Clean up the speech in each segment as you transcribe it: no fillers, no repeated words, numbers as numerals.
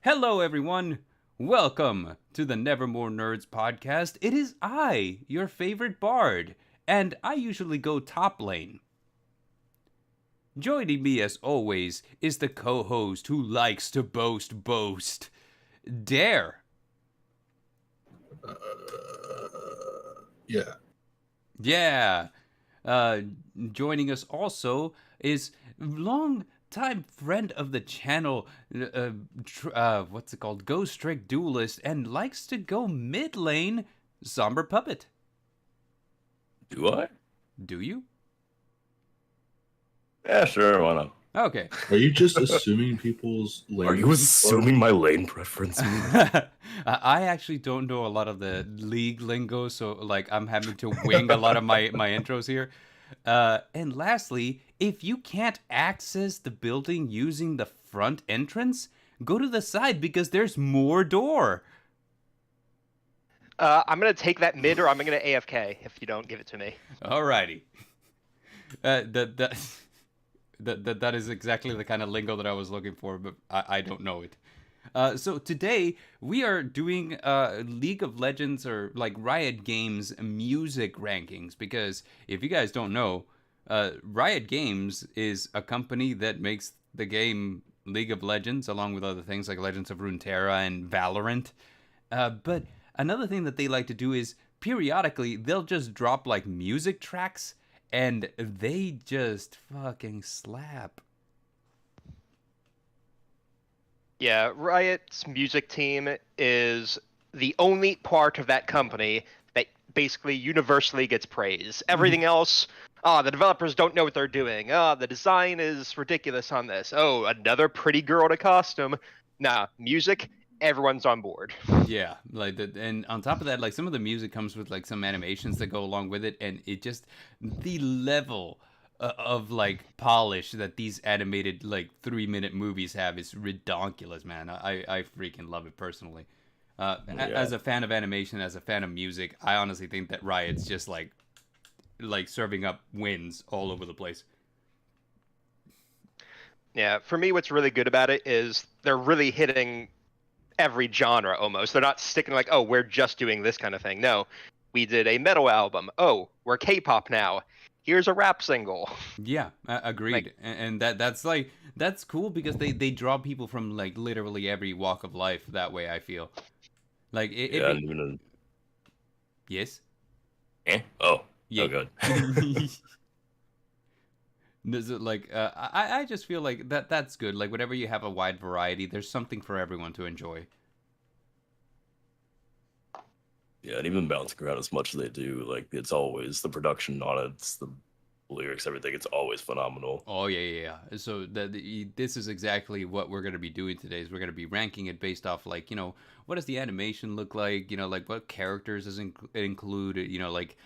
Hello, everyone. Welcome to the Nevermore Nerds podcast. It is I, your favorite bard, and I usually go top lane. Joining me, as always, is the co host who likes to boast. Dare. Uh, yeah. Yeah. Uh, Joining us also is long time friend of the channel, what's it called? Ghost Trick Duelist, and likes to go mid lane, Somber Puppet. Do I? Do you? Yeah, sure, why not? Okay. Are you just assuming people's lane? Are you assuming my lane preference? I actually don't know a lot of the league lingo, so like I'm having to wing a lot of my intros here. And lastly, if you can't access the building using the front entrance, go to the side because there's more door. I'm gonna take that mid, or I'm gonna AFK if you don't give it to me. Alrighty. That is exactly the kind of lingo that I was looking for, but I don't know it. So today we are doing League of Legends or like Riot Games music rankings because if you guys don't know, Riot Games is a company that makes the game League of Legends along with other things like Legends of Runeterra and Valorant. But another thing that they like to do is periodically they'll just drop like music tracks and they just fucking slap. Yeah, Riot's music team is the only part of that company that basically universally gets praise. Everything else, the developers don't know what they're doing. The design is ridiculous on this. Oh, another pretty girl in a costume. Nah, music, everyone's on board. Yeah, and on top of that, like some of the music comes with like some animations that go along with it, and it just the level of like polish that these animated like 3-minute movies have is redonkulous, man. I freaking love it personally. As a fan of animation, as a fan of music, I honestly think that Riot's just like serving up wins all over the place. Yeah, for me, what's really good about it is they're really hitting every genre almost. They're not sticking like, oh, we're just doing this kind of thing. No, we did a metal album. Oh, we're K-pop now. Here's a rap single. Yeah, agreed. Like, and that's cool because they draw people from like literally every walk of life that way. I feel like Yeah, I didn't even know. Yes. Oh, Yeah. oh good. Does it like I just feel like that's good. Like whenever you have a wide variety, there's something for everyone to enjoy. Yeah, and even bouncing around as much as they do, like it's always the production on it, it's the lyrics, everything. It's always phenomenal. Oh yeah. So this is exactly what we're gonna be doing today. Is we're gonna be ranking it based off like what does the animation look like? Like what characters does it include? Like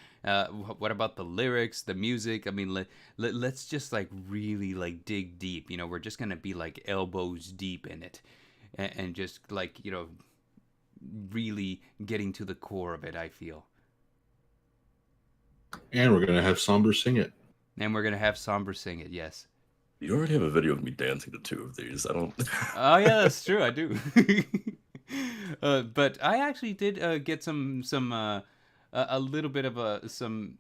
what about the lyrics, the music? I mean, let's just like really like dig deep. We're just gonna be like elbows deep in it, and just like really getting to the core of it. I feel. And we're gonna have Somber sing it. And we're gonna have Somber sing it. Yes. You already have a video of me dancing to two of these. I don't. Oh yeah, that's true. I do. But I actually did get some a little bit of some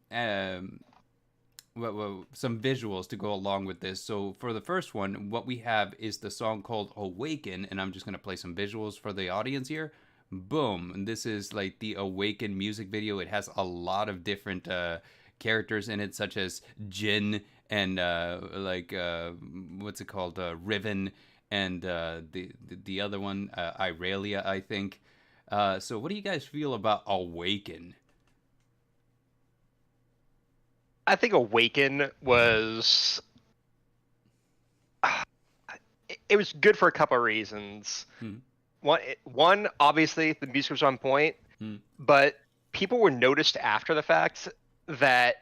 visuals to go along with this. So for the first one, what we have is the song called "Awaken," and I'm just gonna play some visuals for the audience here. Boom! And this is like the Awaken music video. It has a lot of different characters in it, such as Jin and what's it called, Riven, and the other one, Irelia, I think. So what do you guys feel about Awaken? I think Awaken was it was good for a couple of reasons. One, obviously the music was on point, but people were noticed after the fact that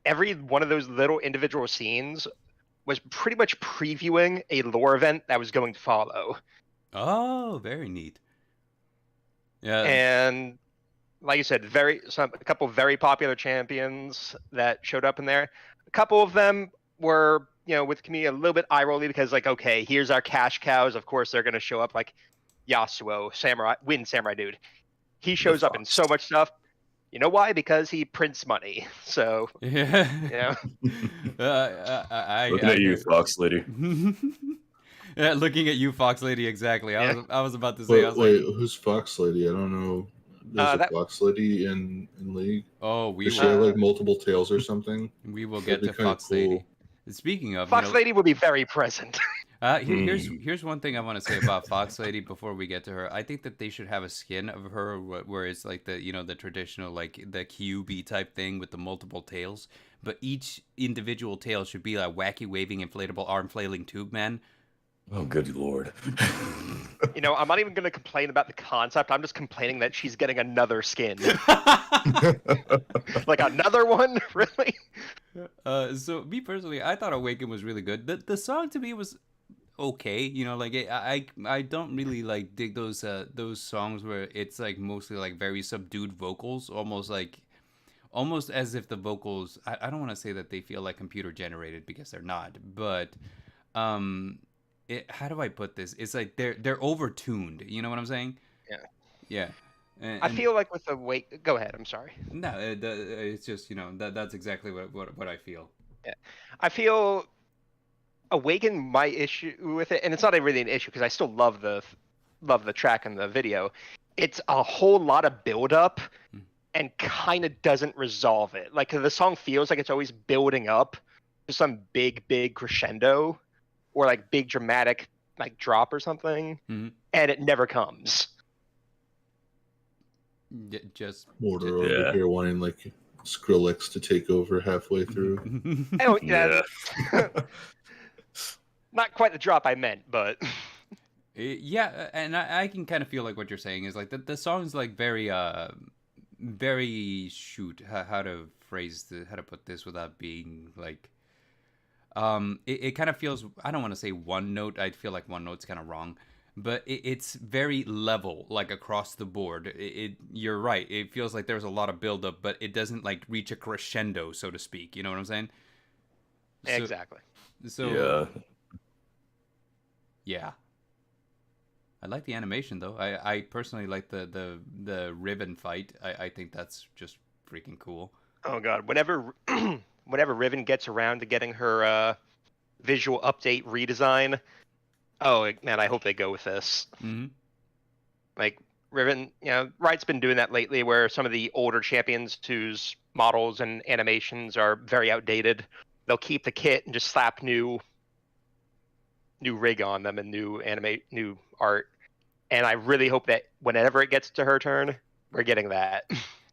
every one of those little individual scenes was pretty much previewing a lore event that was going to follow. Oh, very neat. Yeah. And like you said, a couple very popular champions that showed up in there. A couple of them were, with me a little bit eye rolly because like, okay, here's our cash cows. Of course, they're going to show up. Like, Yasuo, samurai, wind samurai dude. He shows up in so much stuff. You know why? Because he prints money. So Yeah. yeah. Looking at you, Fox Lady. Yeah, looking at you, Fox Lady. Exactly. Yeah. I was about to say. I was Wait, like, who's Fox Lady? I don't know. There's a that- Fox Lady in League. oh, we Does she have will like multiple tails or something? we will That'd get be to kinda Fox Lady. cool. Speaking of, Fox Lady will be very present. here's one thing I want to say about Fox Lady before we get to her. I think that they should have a skin of her where it's like the the traditional like the QB type thing with the multiple tails, but each individual tail should be a wacky waving inflatable arm flailing tube man. Oh, good lord. I'm not even going to complain about the concept. I'm just complaining that she's getting another skin. Like another one, really? So me personally, I thought Awaken was really good. The song to me was okay. Like I don't really like dig those songs where it's like mostly like very subdued vocals, almost as if the vocals. I don't want to say that they feel like computer generated because they're not, but how do I put this? It's like they're overtuned. You know what I'm saying? Yeah. Yeah. I feel like with the wait. Go ahead. I'm sorry. No, it's just that's exactly what I feel. Yeah, I feel Awaken. My issue with it, and it's not really an issue because I still love the track and the video. It's a whole lot of build up, and kind of doesn't resolve it. Like the song feels like it's always building up to some big crescendo, or like big dramatic like drop or something, and it never comes. Just Mordor over here wanting like Skrillex to take over halfway through. Oh yeah. Not quite the drop I meant, but yeah, and I can kind of feel like what you're saying is like the song's like very how to put this without being like it kind of feels, I don't want to say one note. I feel like one note's kind of wrong, but it's very level, like across the board. You're right. It feels like there's a lot of buildup, but it doesn't like reach a crescendo, so to speak. You know what I'm saying? exactly. So yeah. I like the animation though. I personally like the Riven fight. I think that's just freaking cool. Oh god, whenever Riven gets around to getting her visual update redesign, oh man, I hope they go with this. Mm-hmm. Like Riven, Riot's been doing that lately, where some of the older champions whose models and animations are very outdated, they'll keep the kit and just slap new rig on them and new art. And I really hope that whenever it gets to her turn, we're getting that.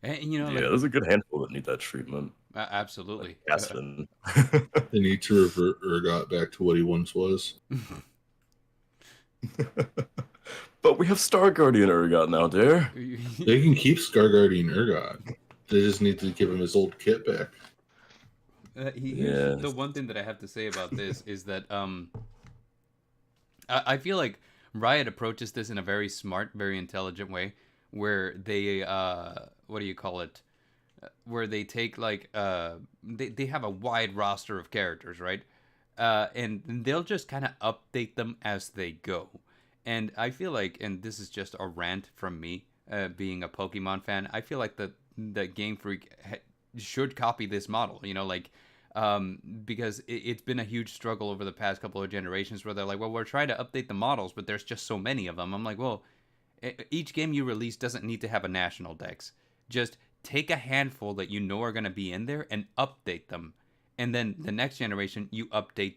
And, there's a good handful that need that treatment. Absolutely. Like Aspen. They need to revert Urgot back to what he once was. But we have Star Guardian Urgot now, Dare. They can keep Star Guardian Urgot. They just need to give him his old kit back. Here's the one thing that I have to say about this is that I feel like Riot approaches this in a very smart, very intelligent way, where they what do you call it? Where they take like they have a wide roster of characters, right? And they'll just kind of update them as they go. And I feel like, and this is just a rant from me, being a Pokemon fan, I feel like the Game Freak should copy this model. Because it's been a huge struggle over the past couple of generations where they're like, well, we're trying to update the models, but there's just so many of them. I'm like, well, each game you release doesn't need to have a national dex. Just take a handful that you know are going to be in there and update them. And then the next generation, you update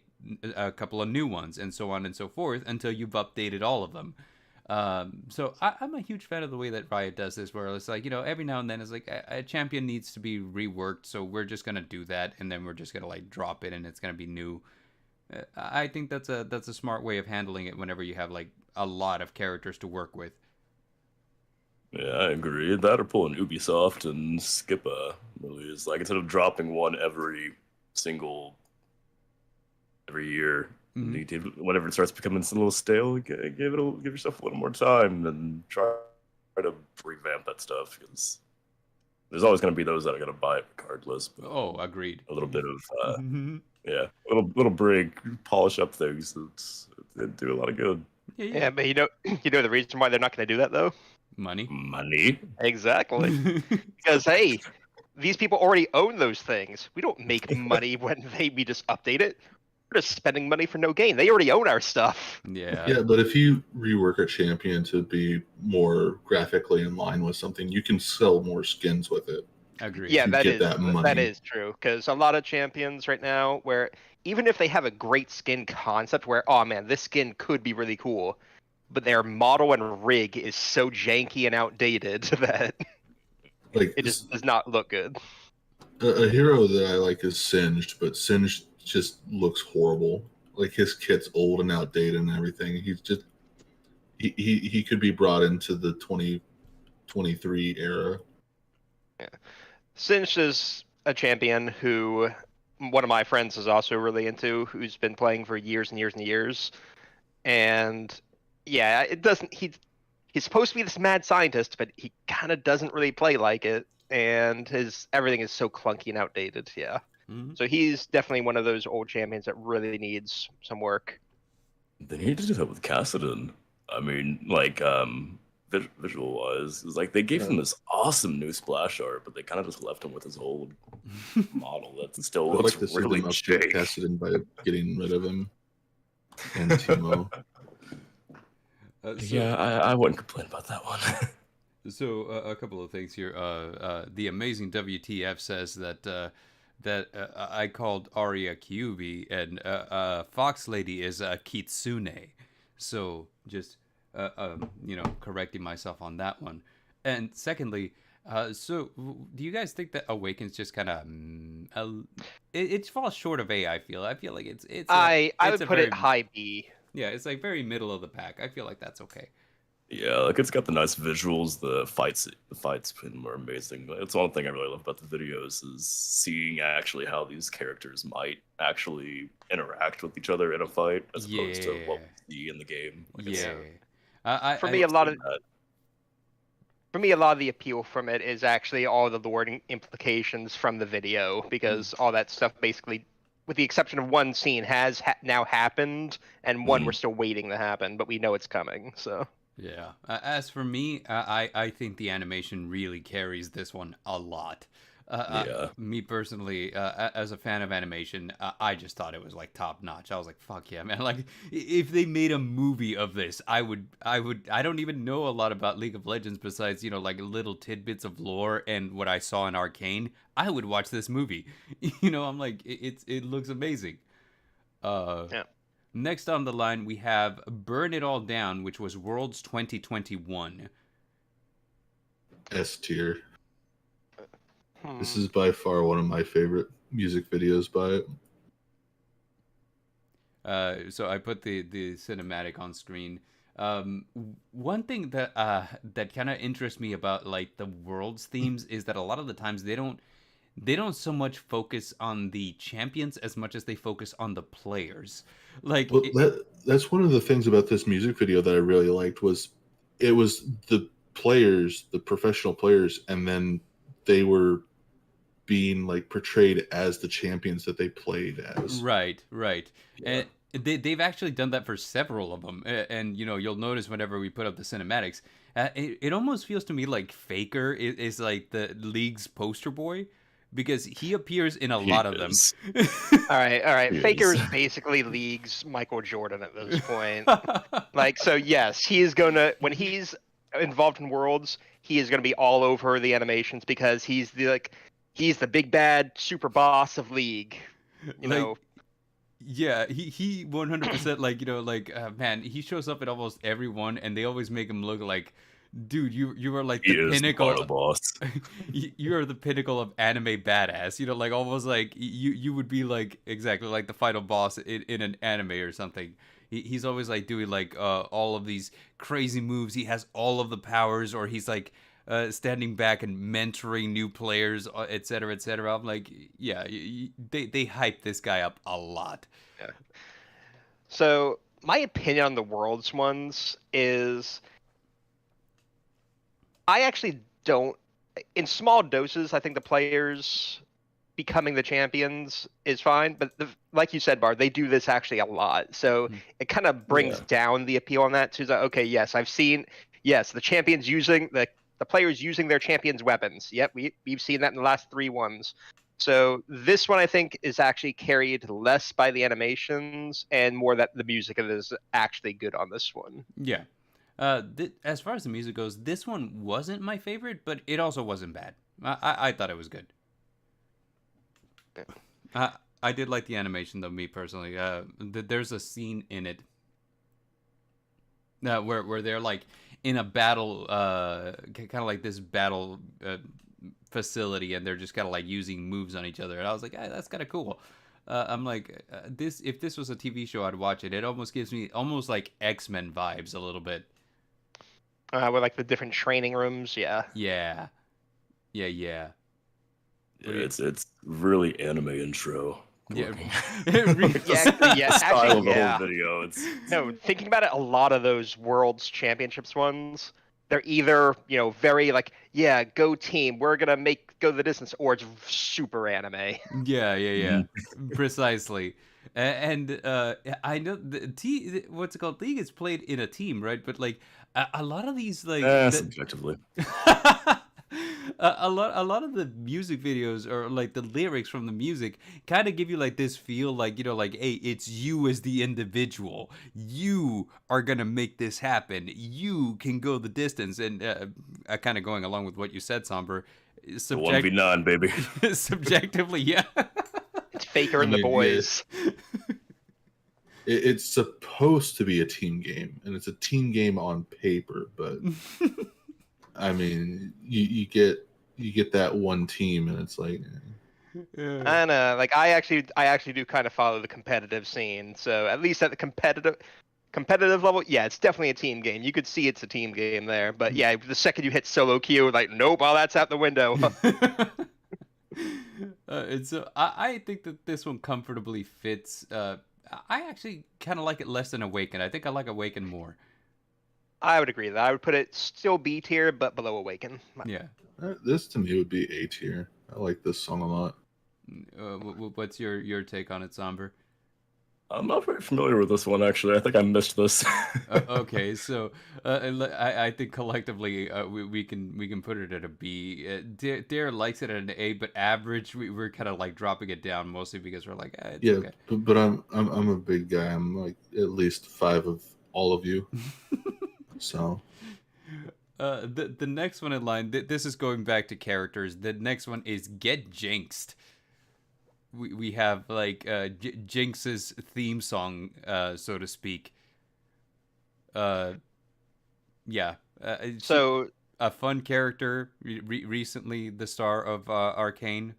a couple of new ones and so on and so forth until you've updated all of them. So I'm a huge fan of the way that Riot does this, where it's like, every now and then it's like a champion needs to be reworked, so we're just gonna do that, and then we're just gonna like drop it, and it's gonna be new. I think that's a smart way of handling it whenever you have like a lot of characters to work with. Yeah, I agree. That or pull an Ubisoft and skip a release. Like instead of dropping one every year. Whenever it starts becoming a little stale, give yourself a little more time and try to revamp that stuff, because there's always going to be those that are going to buy it regardless. But Agreed. A little bit of little break, polish up things. It do a lot of good. Yeah, Yeah, but you know the reason why they're not going to do that though? Money. Money. Exactly. Because hey, these people already own those things. We don't make money when we just update it. We're just spending money for no gain. They already own our stuff. Yeah. Yeah, but if you rework a champion to be more graphically in line with something, you can sell more skins with it. Agreed. Yeah, You that get is that money. true. Because a lot of champions right now, where even if they have a great skin concept, where oh man, this skin could be really cool, but their model and rig is so janky and outdated that Like it just does not look good. a hero that I like is Singed, but Singed just looks horrible. Like his kit's old and outdated and everything. He's just he could be brought into the 2023 era. Sinch is a champion who one of my friends is also really into, who's been playing for years and years and years. And yeah, it doesn't. He's supposed to be this mad scientist, but he kind of doesn't really play like it, and his everything is so clunky and outdated. Yeah. Mhm. So he's definitely one of those old champions that really needs some work. They need to do that with Cassidon. I mean, like, visual wise, it's like they gave him this awesome new splash art, but they kind of just left him with his old model that still I'd looks like to see really them update jank. Cassidon by getting rid of him and Timo. Yeah, I wouldn't complain about that one. So a couple of things here. The amazing WTF says that I called Arya Kyuubi and Fox Lady is Kitsune. So just correcting myself on that one. And secondly, do you guys think that Awakens just kind of it falls short of A? I feel like it's I it's would a put very, it high B. yeah, it's like very middle of the pack. I feel like that's okay. Yeah, like it's got the nice visuals. The fights in them are amazing. It's one thing I really love about the videos is seeing actually how these characters might actually interact with each other in a fight, as opposed to what we see in the game. Like, Yeah. For me, a lot of the appeal from it is actually all the lore implications from the video, because all that stuff basically, with the exception of one scene, has now happened, and one we're still waiting to happen, but we know it's coming. So. Yeah. As for me, I think the animation really carries this one a lot. Me personally, as a fan of animation, I just thought it was like top notch. I was like, "Fuck yeah, man!" Like, if they made a movie of this, I would. I don't even know a lot about League of Legends besides like little tidbits of lore and what I saw in Arcane. I would watch this movie. I'm like, it looks amazing. Yeah. Next on the line, we have Burn It All Down, which was Worlds 2021. S tier. This is by far one of my favorite music videos by it. So I put the cinematic on screen. One thing that kind of interests me about like the Worlds themes is that a lot of the times they don't so much focus on the champions as much as they focus on the players. Like, well, that's one of the things about this music video that I really liked was it was the players, the professional players, and then they were being like portrayed as the champions that they played as. Right. Yeah. And they've actually done that for several of them. And you'll notice whenever we put up the cinematics, it almost feels to me like Faker is like the league's poster boy, because he appears in a lot of them. All right. He Faker is. is basically League's Michael Jordan at this point. Like, so yes, he is gonna, when he's involved in Worlds, he is gonna be all over the animations, because he's the big bad super boss of League. Yeah, he 100% man, he shows up at almost every one, and they always make him look like, dude, you are like the pinnacle. Final boss. You are the pinnacle of anime badass. Like almost like you would be like exactly like the final boss in an anime or something. He's always like doing like all of these crazy moves. He has all of the powers, or he's like standing back and mentoring new players, et cetera, et cetera. I'm like, yeah, they hype this guy up a lot. Yeah. So my opinion on the Worlds ones is, I actually don't. In small doses, I think the players becoming the champions is fine, but like you said, Bard, they do this actually a lot, so it kind of brings down the appeal on that. So it's like, okay, yes, I've seen, yes, the champions using the players using their champions' weapons. Yep, we've seen that in the last 3 ones. So this one I think is actually carried less by the animations and more that the music is actually good on this one. Yeah. As far as the music goes, this one wasn't my favorite, but it also wasn't bad. I thought it was good. I did like the animation though, me personally. There's a scene in it where they're like in a battle, kind of like this battle facility, and they're just kind of like using moves on each other. And I was like, that's kind of cool. I'm like, if this was a TV show, I'd watch it. It almost gives me almost like X-Men vibes a little bit. With like the different training rooms, yeah. Yeah. It's really anime intro. Yeah. Yeah, Style of the yeah. whole video. It's No, thinking about it, a lot of those Worlds Championships ones, they're either, very like, yeah, go team, we're gonna go the distance, or it's super anime. Yeah. Precisely. And I know what's it called? League is played in a team, right? But like a lot of these, like subjectively. a lot of the music videos or like the lyrics from the music kind of give you like this feel like, like, hey, it's you as the individual. You are gonna make this happen. You can go the distance. And kind of going along with what you said, Somber. 1v9, baby. Subjectively, yeah. It's Faker and the boys. It's supposed to be a team game, and it's a team game on paper, but I mean, you get that one team, and it's like. I know, like I actually do kind of follow the competitive scene. So at least at the competitive level, yeah, it's definitely a team game. You could see it's a team game there, but yeah, the second you hit solo queue, like nope, all that's out the window. And so I think that this one comfortably fits. I actually kind of like it less than Awaken. I think I like Awaken more. I would agree that I would put it still B tier, but below Awaken. Yeah. This to me would be A tier. I like this song a lot. What's your take on it, Somber? I'm not very familiar with this one, actually. I think I missed this. Okay, so I think collectively we can put it at a B. Dare likes it at an A, but average we're kind of like dropping it down mostly because we're like, it's okay. but I'm a big guy. I'm like at least 5 of all of you. So. The next one in line. This is going back to characters. The next one is Get Jinxed. We have like Jinx's theme song, so to speak. Yeah. So a fun character. Recently, the star of Arcane.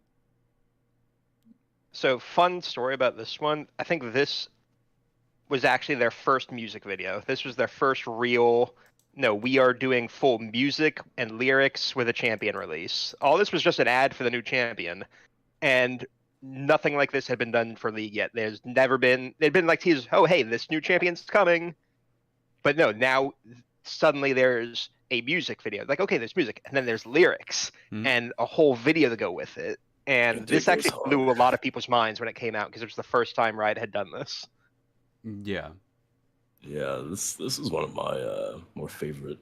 So fun story about this one. I think this was actually their first music video. This was their first real. No, we are doing full music and lyrics with a champion release. All this was just an ad for the new champion, and nothing like this had been done for League yet. There'd been like teasers, oh hey, this new champion's coming. But no, now suddenly there's a music video. Like, okay, there's music, and then there's lyrics and a whole video to go with it. And this actually blew a lot of people's minds when it came out because it was the first time Riot had done this. Yeah. Yeah, this is one of my more favorite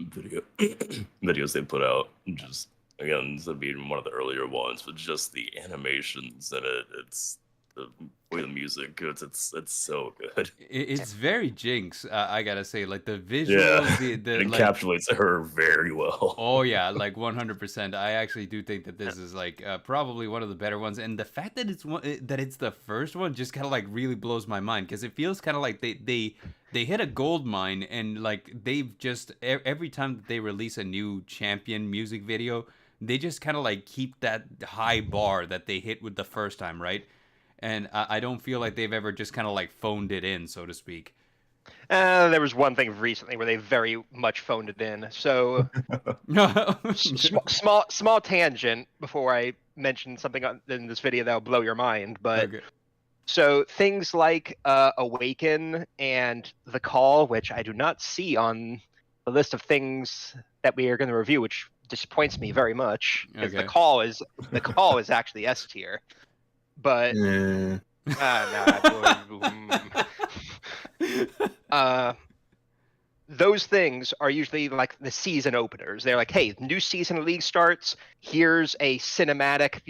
videos they put out. Just again, instead of being one of the earlier ones, but just the animations in it. It's the way the music goes. It's so good. It's very Jinx. I gotta say, like the visuals, it like, encapsulates her very well. Oh yeah, like 100%. I actually do think that this is like probably one of the better ones, and the fact that it's the first one just kind of like really blows my mind because it feels kind of like they hit a gold mine, and like they've just every time that they release a new champion music video, they just kind of like keep that high bar that they hit with the first time, right? And I don't feel like they've ever just kind of like phoned it in, so to speak. There was one thing recently where they very much phoned it in. So, small tangent before I mention something in this video that will blow your mind. But okay. So things like Awaken and The Call, which I do not see on the list of things that we are going to review, which disappoints me very much because Okay. the call is actually S tier, but Yeah. those things are usually like the season openers. They're like, hey, new season of League starts. Here's a cinematic,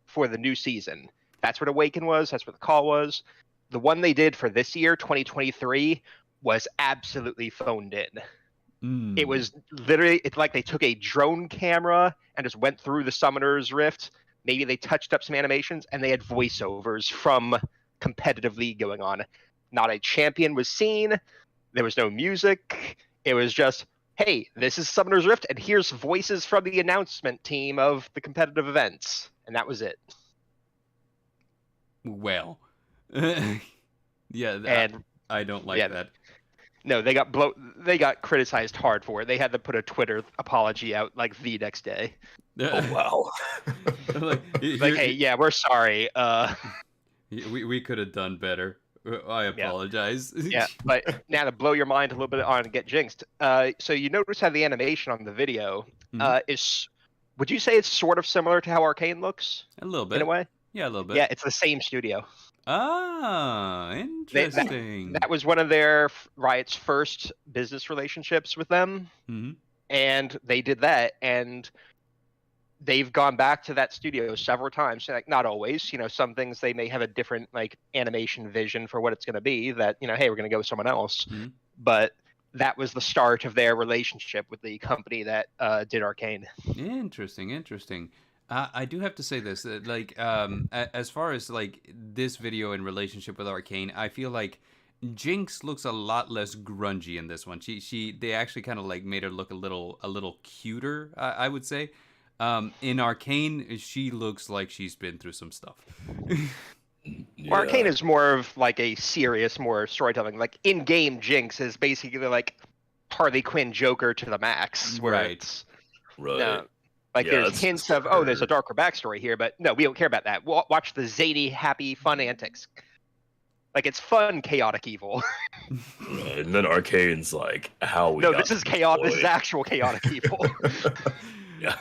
for the new season. That's what Awaken was. That's what the call was. The one they did for this year, 2023, was absolutely phoned in. It was literally, it's like they took a drone camera and just went through the Summoner's Rift. Maybe they touched up some animations and they had voiceovers from competitive League going on. Not a champion was seen. There was no music. It was just, hey, this is Summoner's Rift, and here's voices from the announcement team of the competitive events. And that was it. Well. Yeah, And I don't like yeah, that. No, they got criticized hard for it. They had to put a Twitter apology out like the next day. Oh wow. Like, Like, hey, yeah, we're sorry. We could have done better. I apologize. Yeah, but now to blow your mind a little bit on Get Jinxed. So you notice how the animation on the video is. Would you say it's sort of similar to how Arcane looks? A little bit. In a way? Yeah, a little bit. Yeah, it's the same studio. Ah, interesting. That was one of their Riot's first business relationships with them. Mm-hmm. And they did that, and they've gone back to that studio several times. Like, not always, some things they may have a different like animation vision for what it's going to be. That hey, we're going to go with someone else. Mm-hmm. But that was the start of their relationship with the company that did Arcane. Interesting. I do have to say this, like, as far as like this video in relationship with Arcane, I feel like Jinx looks a lot less grungy in this one. They actually kind of like made her look a little cuter, I would say. In Arcane, she looks like she's been through some stuff. Yeah. Arcane is more of like a serious, more storytelling. Like in-game Jinx is basically like Harley Quinn Joker to the max. Where Right. It's, Right. no, like Yeah, there's hints of there's a darker backstory here, but no, we don't care about that. Watch the zany, happy, fun antics. Like it's fun, chaotic evil. Right. And then Arcane's like how we. No, got this is chaotic. This is deployed. actual chaotic evil. Yeah.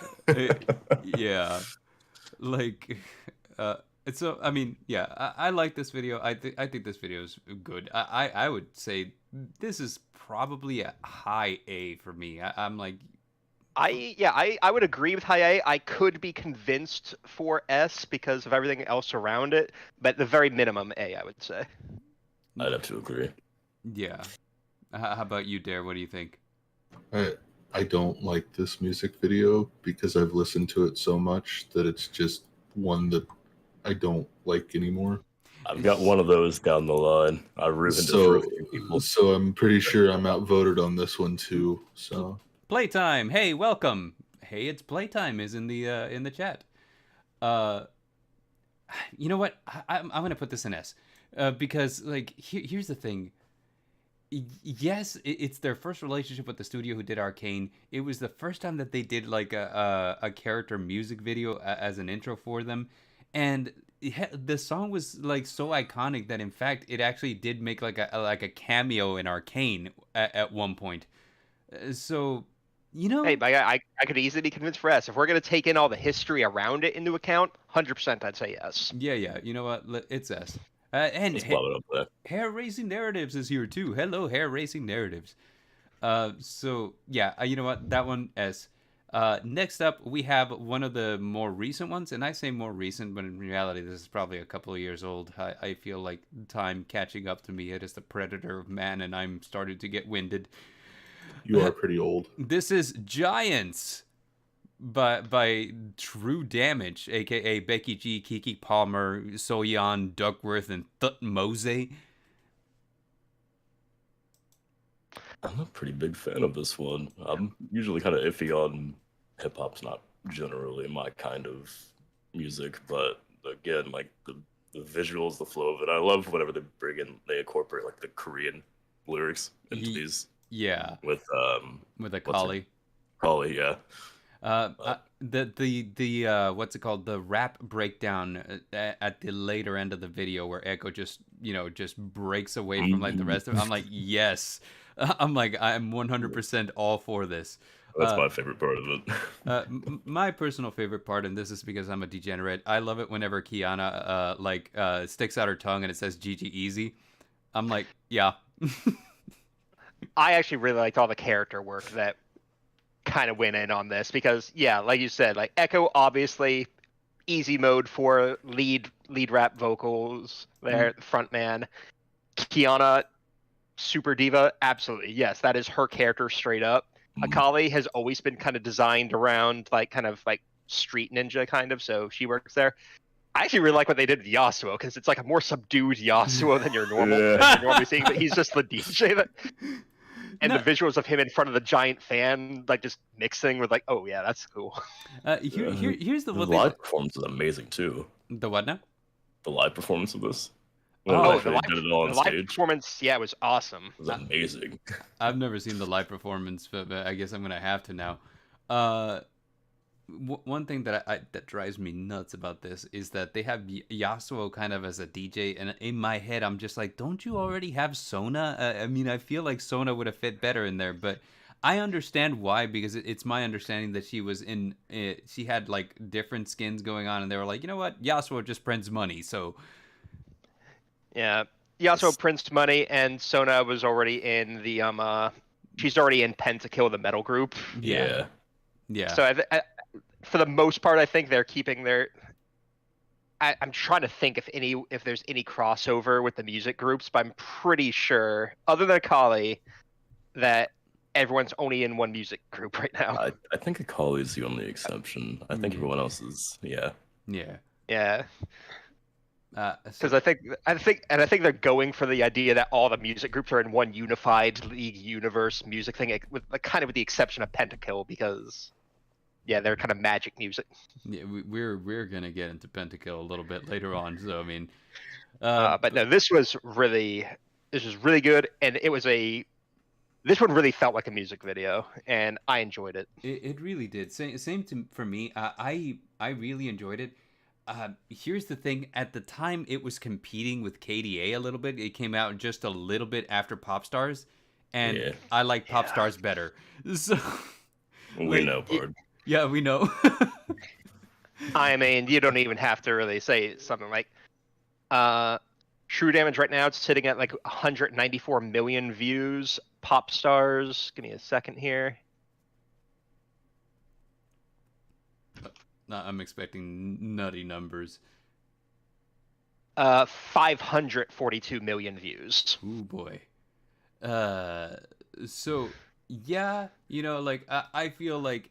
Yeah, like, so I mean, yeah, I like this video. I think this video is good. I would say this is probably a high A for me. I'm like, I would agree with high A. I could be convinced for S because of everything else around it, but the very minimum A, I would say. I'd have to agree. yeah. How about you, Dare? What do you think? I don't like this music video because I've listened to it so much that it's just one that I don't like anymore. I've got one of those down the line. I've ruined it for a few people. So I'm pretty sure I'm outvoted on this one too. So Playtime. Hey, welcome. Hey, it's Playtime is in the chat. You know what? I'm gonna put this in S, because like here's the thing. Yes, it's their first relationship with the studio who did Arcane. It was the first time that they did like a character music video as an intro for them, and the song was like so iconic that in fact it actually did make like a cameo in Arcane at one point. So, Hey, I could easily be convinced for S. If we're gonna take in all the history around it into account, 100% I'd say yes. yeah. You know what? It's S. And Let's blow it up there. Hair Racing Narratives is here too. Hello, Hair Racing Narratives. So yeah, you know what? That one S. Next up, we have one of the more recent ones, and I say more recent, but in reality, this is probably a couple of years old. I feel like time catching up to me. It is the predator of man, and I'm starting to get winded. you are pretty old. This is Giants by True Damage, aka Becky G, Kiki Palmer, Soyeon, Duckworth, and Thutmose. I'm a pretty big fan of this one. I'm usually kind of iffy on hip hop's not generally my kind of music, but again, like the visuals, the flow of it, I love whenever they bring in, they incorporate like the Korean lyrics into these. Yeah, With a collie. Holly, yeah. The what's it called? The rap breakdown at the later end of the video where Echo just breaks away from like the rest of it. I'm like, yes. I'm 100% all for this. That's my favorite part of it. My personal favorite part, and this is because I'm a degenerate, I love it whenever Kiana sticks out her tongue and it says GG easy. I'm like, yeah. I actually really liked all the character work that kind of went in on this because, yeah, like you said, like Echo obviously easy mode for lead rap vocals there, front man. Kiana, super diva, absolutely yes, that is her character straight up. Akali has always been kind of designed around like kind of like street ninja kind of, so she works there. I actually really like what they did with Yasuo because it's like a more subdued Yasuo than you're normally seeing, but he's just the DJ that. And the visuals of him in front of the giant fan, like just mixing with like, oh yeah, that's cool. Here's the live performance is amazing too. The what now? The live performance of this. Oh, the live performance, yeah, it was awesome. It was amazing. I've never seen the live performance, but I guess I'm gonna have to now. One thing that drives me nuts about this is that they have Yasuo kind of as a DJ, and in my head I'm just like, don't you already have Sona? I mean, I feel like Sona would have fit better in there, but I understand why, because it's my understanding that she was she had like different skins going on, and they were like, you know what, Yasuo just prints money, so yeah, Yasuo prints money, and Sona was already in the she's already in Pentakill, the metal group. Yeah. So for the most part, I think they're keeping their. I'm trying to think if there's any crossover with the music groups, but I'm pretty sure, other than Akali, that everyone's only in one music group right now. I think Akali is the only exception. I think everyone else is, yeah. Because I think they're going for the idea that all the music groups are in one unified League universe music thing, with the exception of Pentakill, because. Yeah, they're kind of magic music. Yeah, we're gonna get into Pentakill a little bit later on. So I mean, but no, this was really good, and this one really felt like a music video, and I enjoyed it. It really did. Same for me. I really enjoyed it. Here's the thing: at the time, it was competing with KDA a little bit. It came out just a little bit after Pop Stars, and I like Pop Stars better. So we know, Bard. Yeah, we know. I mean, you don't even have to really say something like, True Damage right now, it's sitting at like 194 million views. Pop Stars, give me a second here. I'm expecting nutty numbers. 542 million views. Ooh, boy. So, yeah, like, I feel like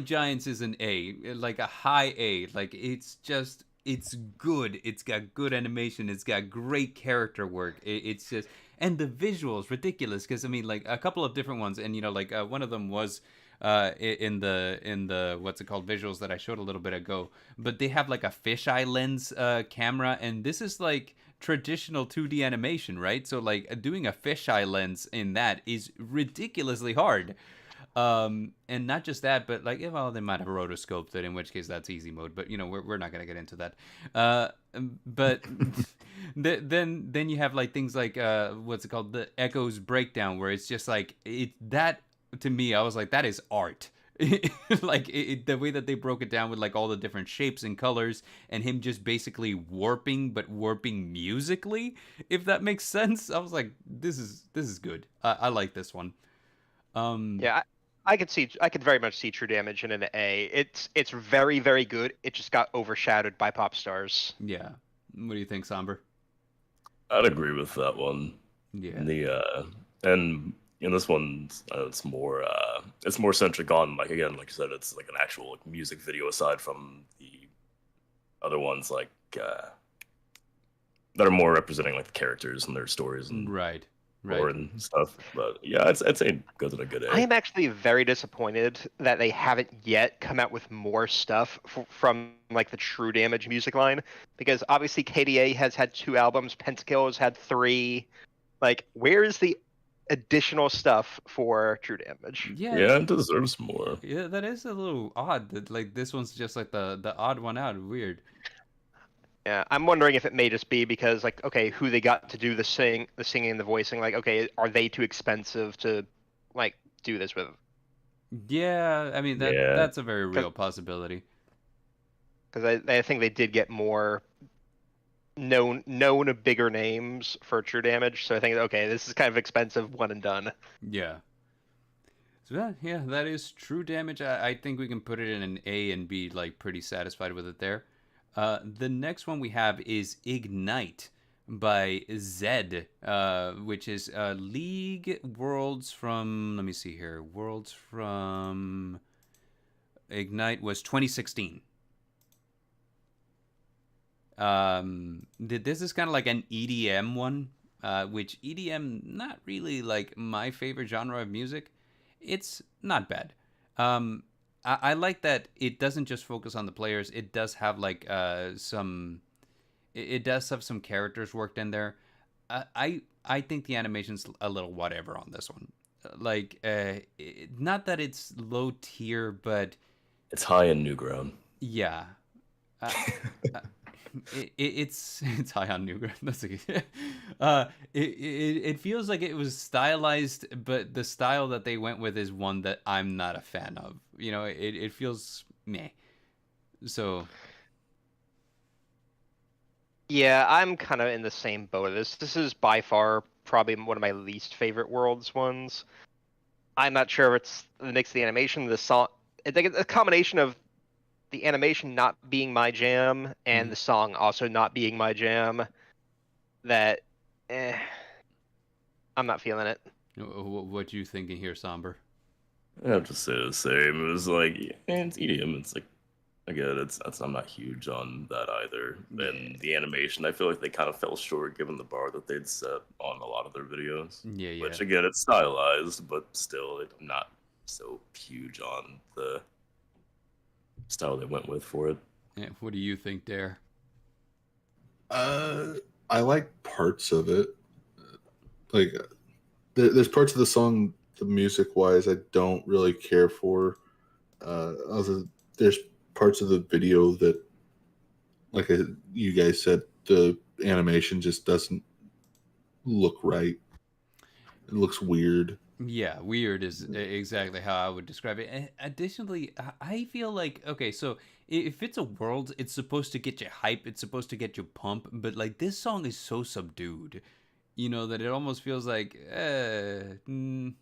Giants is an A, like a high A. Like, it's good. It's got good animation. It's got great character work. It's just, and the visuals ridiculous, because I mean, like, a couple of different ones, and like one of them was in the what's it called, visuals that I showed a little bit ago. But they have like a fisheye lens camera, and this is like traditional 2D animation, right? So like doing a fisheye lens in that is ridiculously hard. And not just that, but like, well, they might have rotoscoped it, in which case that's easy mode, but we're not gonna get into that. But then you have like things like what's it called, the Echoes breakdown, where it's just like that to me, I was like, that is art. Like the way that they broke it down with like all the different shapes and colors, and him just basically warping, but warping musically, if that makes sense. I was like, this is good. I like this one. Yeah, I could very much see True Damage in an A. It's very, very good. It just got overshadowed by Pop Stars. Yeah. What do you think, Somber? I'd agree with that one. Yeah. And in this one, it's more centric on, like, again, like you said, it's like an actual like, music video, aside from the other ones like that are more representing like the characters and their stories and right. And stuff. But yeah, I'd say it goes in a good A. I am actually very disappointed that they haven't yet come out with more stuff from like the True Damage music line, because obviously KDA has had 2 albums, Pentakill has had 3. Like, where is the additional stuff for True Damage? Yeah, it deserves more. Yeah, that is a little odd that like this one's just like the odd one out. Weird. Yeah, I'm wondering if it may just be because, like, okay, who they got to do the singing and the voicing, like, okay, are they too expensive to do this with. Yeah, I mean Yeah. that's a very real possibility. Because I think they did get more known bigger names for true damage. So I think, okay, this is kind of expensive, one and done. Yeah. So yeah, that is true damage. I think we can put it in an A and be like pretty satisfied with it there. The next one we have is Ignite by Zed, which is League Worlds from. Let me see here. Worlds from Ignite was 2016. This is kind of like an EDM one, which EDM not really like my favorite genre of music. It's not bad. I like that it doesn't just focus on the players. It does have like some. It does have some characters worked in there. I think the animation's a little whatever on this one. Like, not that it's low tier, but It's high in new ground. yeah. Uh, uh, it's high on new ground. That's a good. It feels like it was stylized, but the style that they went with is one that I'm not a fan of. You know, it feels meh. So Yeah, I'm kind of in the same boat. This is by far probably one of my least favorite Worlds ones. I'm not sure if it's the mix of the animation, the song. I think it's a combination of the animation not being my jam and the song also not being my jam. That, I'm not feeling it. what you thinking here, Somber? I have to say the same. It was like, it's EDM. It's like, again, I'm not huge on that either. And the animation, I feel like they kind of fell short given the bar that they'd set on a lot of their videos. Yeah. Which again, it's stylized, but still, I'm not so huge on the style they went with for it. Yeah. What do you think, Dare? I like parts of it. Like, there's parts of the song, the music wise, I don't really care for. There's parts of the video that, like you guys said, the animation just doesn't look right. It looks weird. Yeah, weird is exactly how I would describe it. And additionally, I feel like, okay, so if it's a world, it's supposed to get you hype, it's supposed to get you pump, but like this song is so subdued, you know, that it almost feels like I'm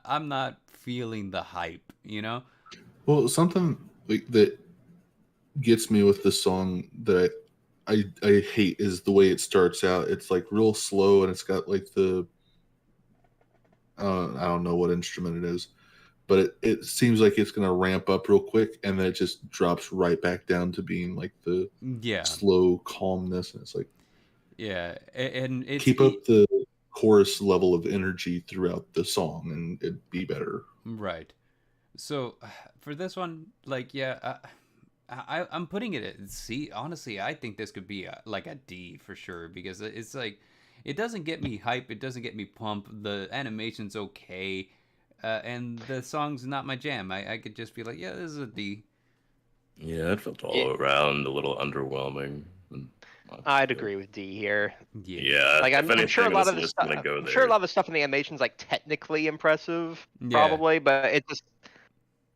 not feeling the hype, you know? Well, something like that gets me with the song that I hate is the way it starts out. It's like real slow, and it's got like the I don't know what instrument it is, but it seems like it's going to ramp up real quick, and then it just drops right back down to being like the slow calmness, and it's like, yeah, and it's keep up the chorus level of energy throughout the song, and it'd be better. Right. So for this one, like, yeah, I'm putting it at C. Honestly, I think this could be like a D for sure, because it's like, it doesn't get me hype, it doesn't get me pump. The animation's okay, and the song's not my jam. I could just be like, yeah, this is a D. Yeah, it felt all around a little underwhelming. I'd agree with D here. Yeah, like I'm sure a lot of the stuff. I'm sure a lot of the stuff in the animation's like technically impressive, Yeah. probably, but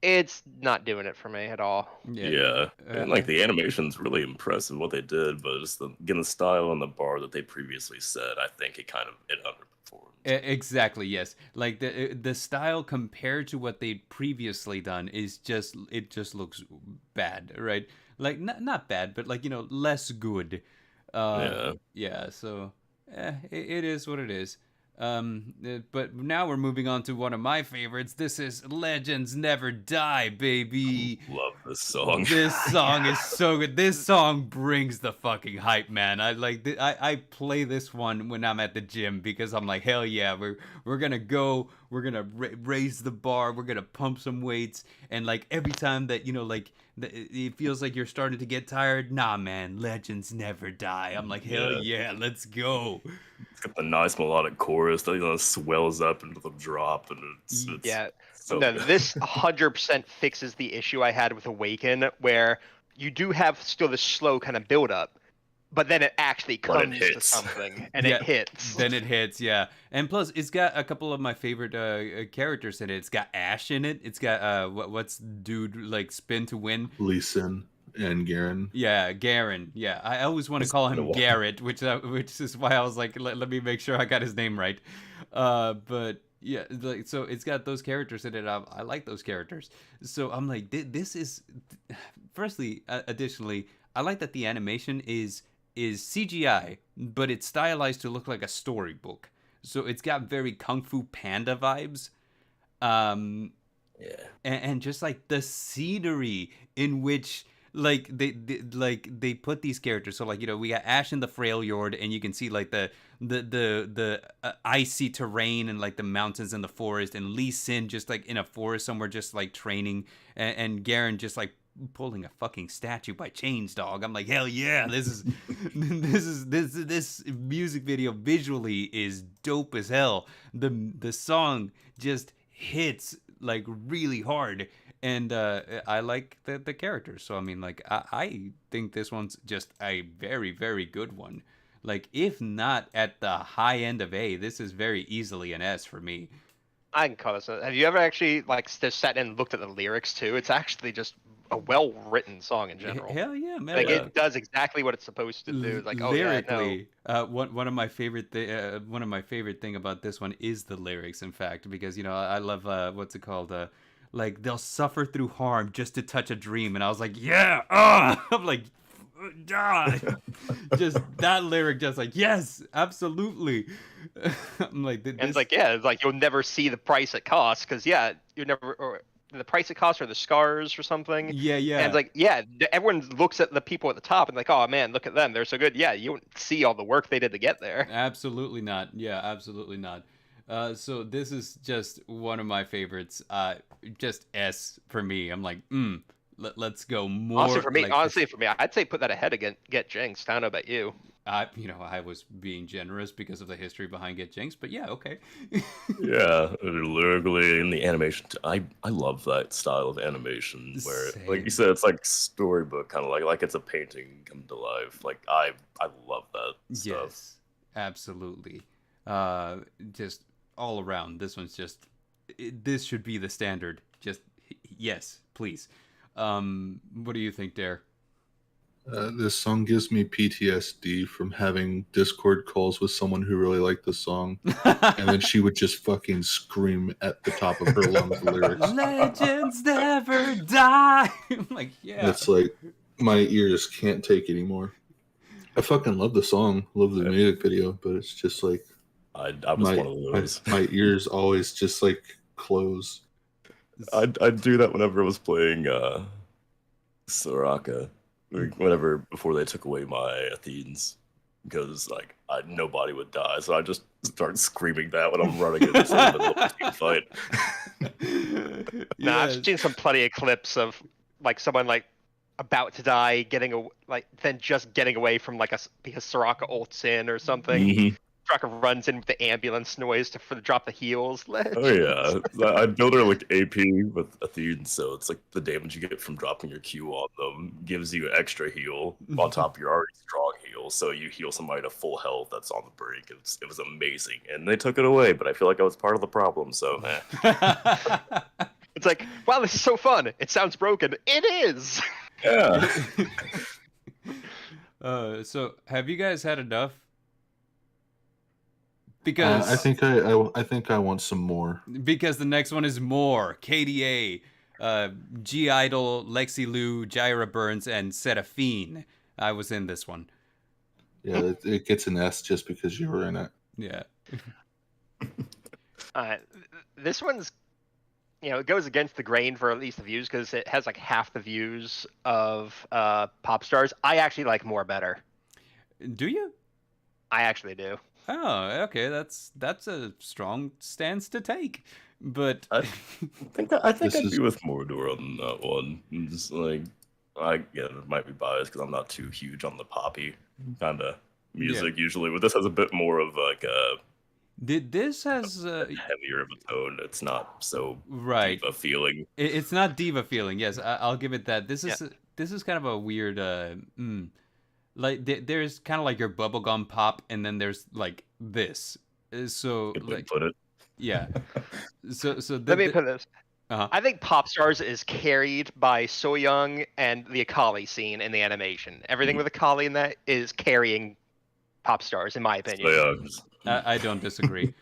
it's not doing it for me at all. Yeah. And like the animation's really impressive what they did, but just again the style and the bar that they previously set, I think it underperformed. Exactly, yes. Like the style compared to what they'd previously done is just, it just looks bad, right? Like not bad, but like, you know, less good. Yeah, so it is what it is. But now we're moving on to one of my favorites. This is Legends Never Die, baby. Love this song. This song is so good. This song brings the fucking hype, man. I play this one when I'm at the gym, because I'm like, hell yeah, we're gonna go, we're gonna raise the bar, we're gonna pump some weights, and like every time that, you know, like it feels like you're starting to get tired, nah, man, Legends Never Die. I'm like, hell yeah, let's go. It's got the nice melodic chorus that swells up into the drop, and it's so no, good. this 100% fixes the issue I had with Awaken, where you do have still this slow kind of build up, but then it actually But it comes to hits. something, and Yeah, it hits. Then it hits, yeah. And plus, it's got a couple of my favorite characters in it. It's got Ash in it. It's got what's dude like Spin to Win. Lee Sin and Garen. Yeah, Garen. Yeah, I always want to It's call been a him while. Garrett, which is why I was like, let me make sure I got his name right. But yeah, like so it's got those characters in it. I like those characters. So I'm like, this is. Firstly, additionally, I like that the animation is CGI, but it's stylized to look like a storybook. So it's got very Kung Fu Panda vibes. Um, Yeah. and just like the scenery in which like they put these characters. So like we got Ash in the Freljord, and you can see like the icy terrain and like the mountains and the forest, and Lee Sin just like in a forest somewhere just like training, and Garen just like pulling a fucking statue by chains, dog. I'm like, hell yeah, this is this music video visually is dope as hell. The song just hits like really hard, and I like the characters. So I mean, like I think this one's just a very, very good one. Like if not at the high end of A, this is very easily an S for me. I can call this. Have you ever actually like just sat and looked at the lyrics too? It's actually just a well-written song in general. Hell yeah, man. Like it does exactly what it's supposed to do. Like Lyrically, one of my favorite thing about this one is the lyrics. In fact, because I love what's it called? Like they'll suffer through harm just to touch a dream, and I was like, yeah, I'm like, just that lyric, just like yes, absolutely. I'm like, and it's like it's like you'll never see the price it costs because you never or the price it costs or the scars or something. Yeah. And it's like everyone looks at the people at the top and like, oh man, look at them, they're so good. Yeah, you don't see all the work they did to get there. Absolutely not. Yeah, absolutely not. So this is just one of my favorites. Just S for me. I'm like, let's go more. Honestly, for me, I'd say put that ahead of Get Jinxed. I don't know about you. I was being generous because of the history behind Get Jinxed, but yeah, okay. Yeah, lyrically in the animation, I love that style of animation where, like you said, it's like storybook kind of like it's a painting come to life. Like I love that stuff. Yes, absolutely. Just all around, this one's just this should be the standard. Just yes, please. What do you think, Dare? This song gives me PTSD from having Discord calls with someone who really liked the song, and then she would just fucking scream at the top of her lungs the lyrics. Legends never die. I'm like, yeah. It's like my ears can't take anymore. I fucking love the song, love the music video, but it's just like I was one of those. My ears always just like close. I'd do that whenever I was playing Soraka. Whenever before they took away my Athenes, because like nobody would die, so I just start screaming that when I'm running into the team fight. Nah, I've seen some plenty of clips of like someone like about to die, then just getting away from because Soraka ults in or something. Mm-hmm. Soraka runs in with the ambulance noise to drop the heals. Oh yeah, I build her like AP with Athene, so it's like the damage you get from dropping your Q on them gives you extra heal on top of your already strong heal, so you heal somebody to full health that's on the brink. It was amazing, and they took it away, but I feel like I was part of the problem, so It's like, wow, this is so fun. It sounds broken. It is. Yeah. So have you guys had enough? Because I think I want some more. Because the next one is more KDA, G Idol, Lexi Lou, Jaira Burns, and Seraphine. I was in this one. Yeah, it gets an S just because you were in it. Yeah. This one's, it goes against the grain for at least the views because it has like half the views of Pop Stars. I actually like more better. Do you? I actually do. Oh, okay. That's a strong stance to take. But I think I'd be with Mordor on that one. Just like it might be biased because I'm not too huge on the poppy kind of music usually, but this has a bit more of like a. This has heavier of a tone. It's not so right diva feeling. It's not diva feeling. Yes, I'll give it that. This is kind of a weird. Like there's kind of like your bubblegum pop, and then there's like this. So Good way to like put it. yeah. So Let me put this. uh-huh. I think Pop Stars is carried by So Young and the Akali scene in the animation. Everything with Akali in that is carrying Pop Stars, in my opinion. So, I don't disagree.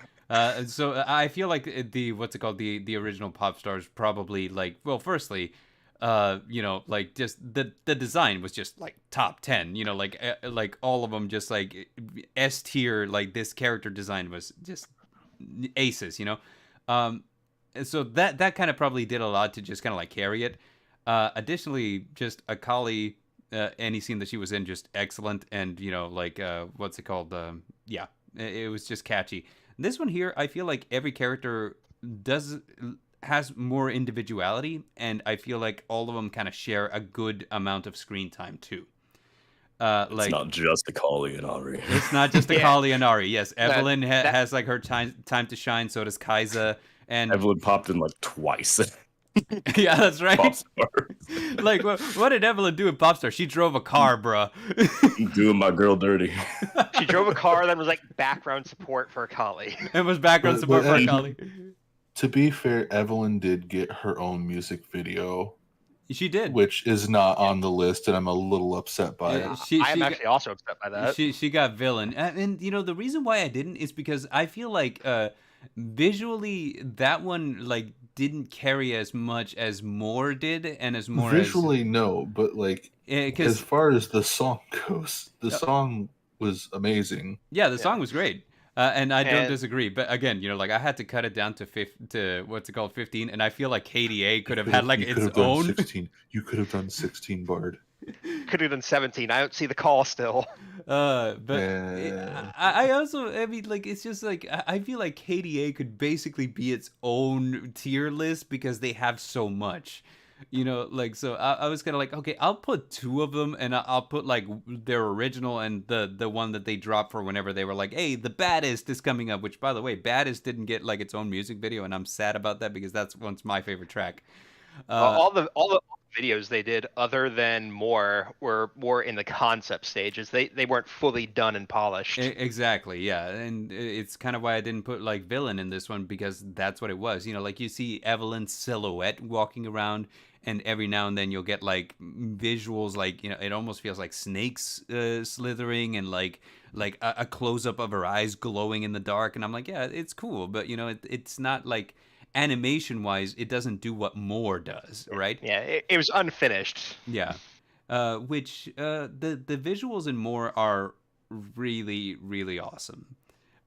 So I feel like the what's it called, the original Pop Stars probably like, well, firstly, you know, like just the design was just like top 10, you know, like all of them just like S tier, like this character design was just aces, you know. And so that kind of probably did a lot to just kind of like carry it. Additionally, just Akali, any scene that she was in, just excellent, and you know, like what's it called? Yeah, it was just catchy. This one here, I feel like every character does has more individuality, and I feel like all of them kind of share a good amount of screen time too. it's Like not just Akali and Ari. it's not just Yeah. Akali and Ari. Yes, Evelyn that- has like her time to shine. So does Kaiza, and Evelyn popped in like twice. yeah, that's right. Pop Star. Like, what did Evelyn do in Popstar? She drove a car, bruh. Doing my girl dirty. She drove a car that was like background support for Akali. It was background But- support but for Evelyn- Akali. To be fair, Evelyn did get her own music video, She did. which is not on the list, and I'm a little upset by it. I am actually also upset by that. She got villain, and you know the reason why I didn't is because I feel like visually that one like didn't carry as much as More did, and as more Visually, no, but like as because far as the song goes, the song was amazing. yeah, the song was great. And I don't And- disagree, but again, you know, like I had to cut it down to what's it called, 15, and I feel like KDA could have had like You could its have done own. 16. You could have done 16 Bard. Could have done 17. I don't see the call still. But Yeah. I also, I mean, like it's just like I feel like KDA could basically be its own tier list because they have so much, you know. Like so, I was kind of like, okay, I'll put two of them, and I'll put like their original and the one that they dropped for whenever they were like, hey, the Baddest is coming up. Which, by the way, Baddest didn't get like its own music video, and I'm sad about that because that's once my favorite track. All the videos they did, other than More, were more in the concept stages. They weren't fully done and polished. Exactly, yeah, and it's kind of why I didn't put like villain in this one because that's what it was. You know, like you see Evelyn's silhouette walking around, and every now and then you'll get like visuals, like you know, it almost feels like snakes slithering, and like a close up of her eyes glowing in the dark, and I'm like, yeah, it's cool, but you know, it's not like animation wise, it doesn't do what More does, right? Yeah, it was unfinished. Yeah. Which the visuals in More are really, really awesome.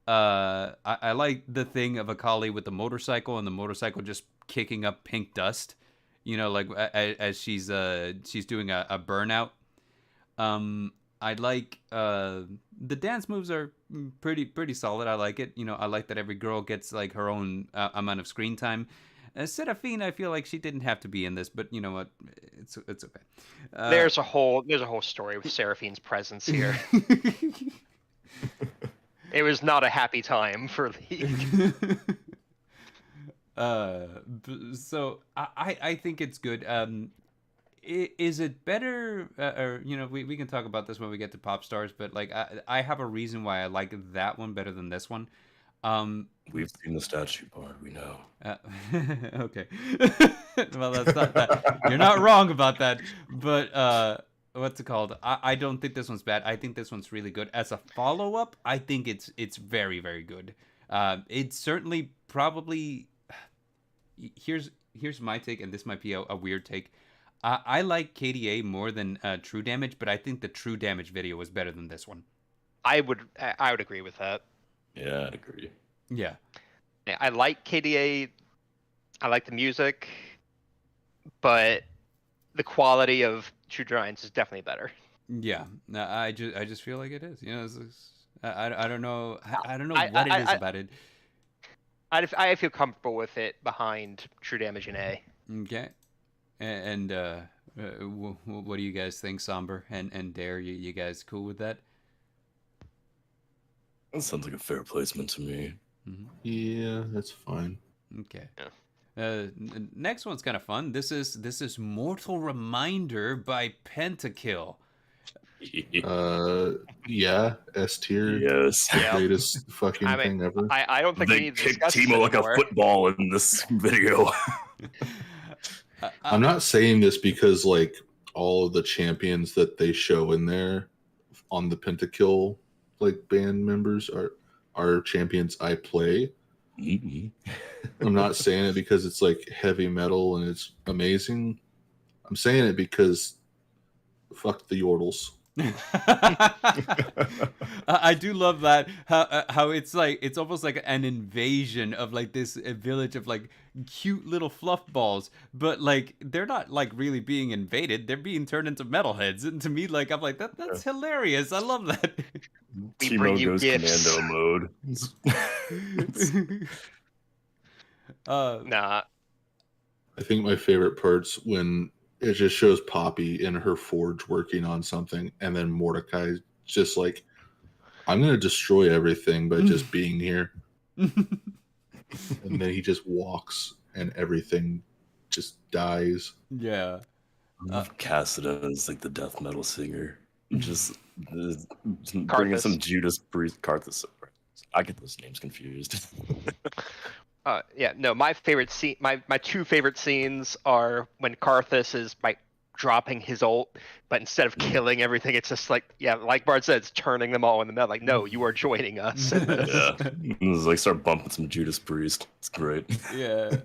I like the thing of Akali with the motorcycle, and the motorcycle just kicking up pink dust, you know, like as she's doing a burnout. I like the dance moves are pretty solid. I like it. You know, I like that every girl gets like her own amount of screen time. Seraphine, I feel like she didn't have to be in this, but you know what? It's okay. There's a whole story with Seraphine's presence here. It was not a happy time for League. So I think it's good. Is it better, or you know, we can talk about this when we get to Pop Stars, but like I have a reason why I like that one better than this one. We've seen the statue part, we know. Okay. Well, that's not that. You're not wrong about that, but what's it called? I don't think this one's bad. I think this one's really good. As a follow-up, I think it's very, very good. It's certainly probably here's my take, and this might be a weird take. I like KDA more than True Damage, but I think the True Damage video was better than this one. I would agree with that. Yeah, I'd agree. Yeah. Yeah, I like KDA. I like the music, but the quality of True Giants is definitely better. Yeah. No, I just feel like it is. You know, I don't know. I don't know what it is about it. I feel comfortable with it behind True Damage and A. Okay. And what do you guys think, Somber and Dare? You guys cool with that? That sounds like a fair placement to me. Mm-hmm. Yeah, that's fine. Okay. Yeah. Next one's kind of fun. This is Mortal Reminder by Pentakill. Yeah, S tier, Yes. Yeah. greatest fucking I mean, thing ever. I don't think we They need to kicked discuss this Timo like a anymore. football in this video. I'm not saying this because like all of the champions that they show in there on the Pentakill like band members are champions I play. Mhm. I'm not saying it because it's like heavy metal and it's amazing. I'm saying it because fuck the Yordles. I do love that how it's like it's almost like an invasion of like this village of like cute little fluff balls, but like they're not like really being invaded, they're being turned into metalheads, and to me like I'm like that's hilarious. I love that. We bring Timo you goes gifts. commando mode. Nah. I think my favorite part's when it just shows Poppy in her forge working on something, and then Mordecai just like, I'm gonna destroy everything by just being here. And then he just walks and everything just dies. Yeah. Cassidy is like the death metal singer. Just bringing Karthus. some Judas Priest. Karthus. I get those names confused. Yeah, no, my favorite scene, my two favorite scenes are when Karthus is like dropping his ult, but instead of killing everything, it's just like, yeah, like Bart said, it's turning them all in the middle. Like, no, you are joining us. in this. Yeah. It's like start bumping some Judas Priest. It's great. Yeah,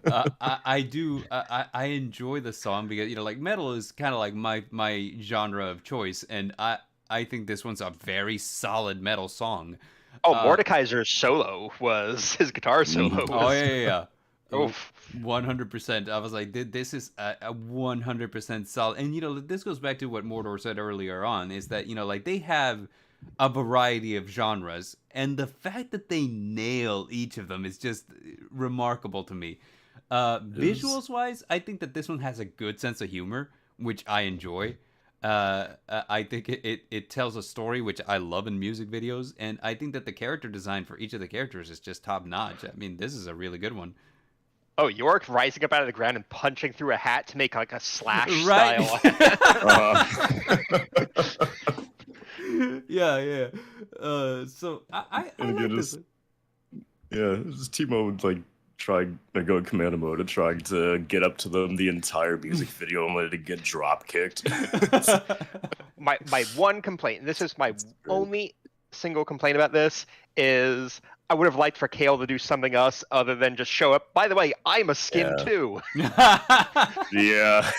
I do. I enjoy the song because like metal is kind of like my genre of choice, and I think this one's a very solid metal song. Oh, Mordekaiser's solo was his guitar solo. Oh was- yeah. Oof. 100%. I was like, this is a 100% solid. And this goes back to what Mordor said earlier on, is that like they have a variety of genres, and the fact that they nail each of them is just remarkable to me. Visuals wise, I think that this one has a good sense of humor, which I enjoy. I think it tells a story, which I love in music videos, and I think that the character design for each of the characters is just top notch. I mean, this is a really good one. Oh, York rising up out of the ground and punching through a hat to make like a slash Right. style. Yeah. So I And like again, this. just Timo like trying to go in commando mode and trying to get up to them the entire music video and let it get drop kicked. My one complaint, and this is my only single complaint about this, is I would have liked for Kale to do something else other than just show up. By the way, I'm a skin too. Yeah.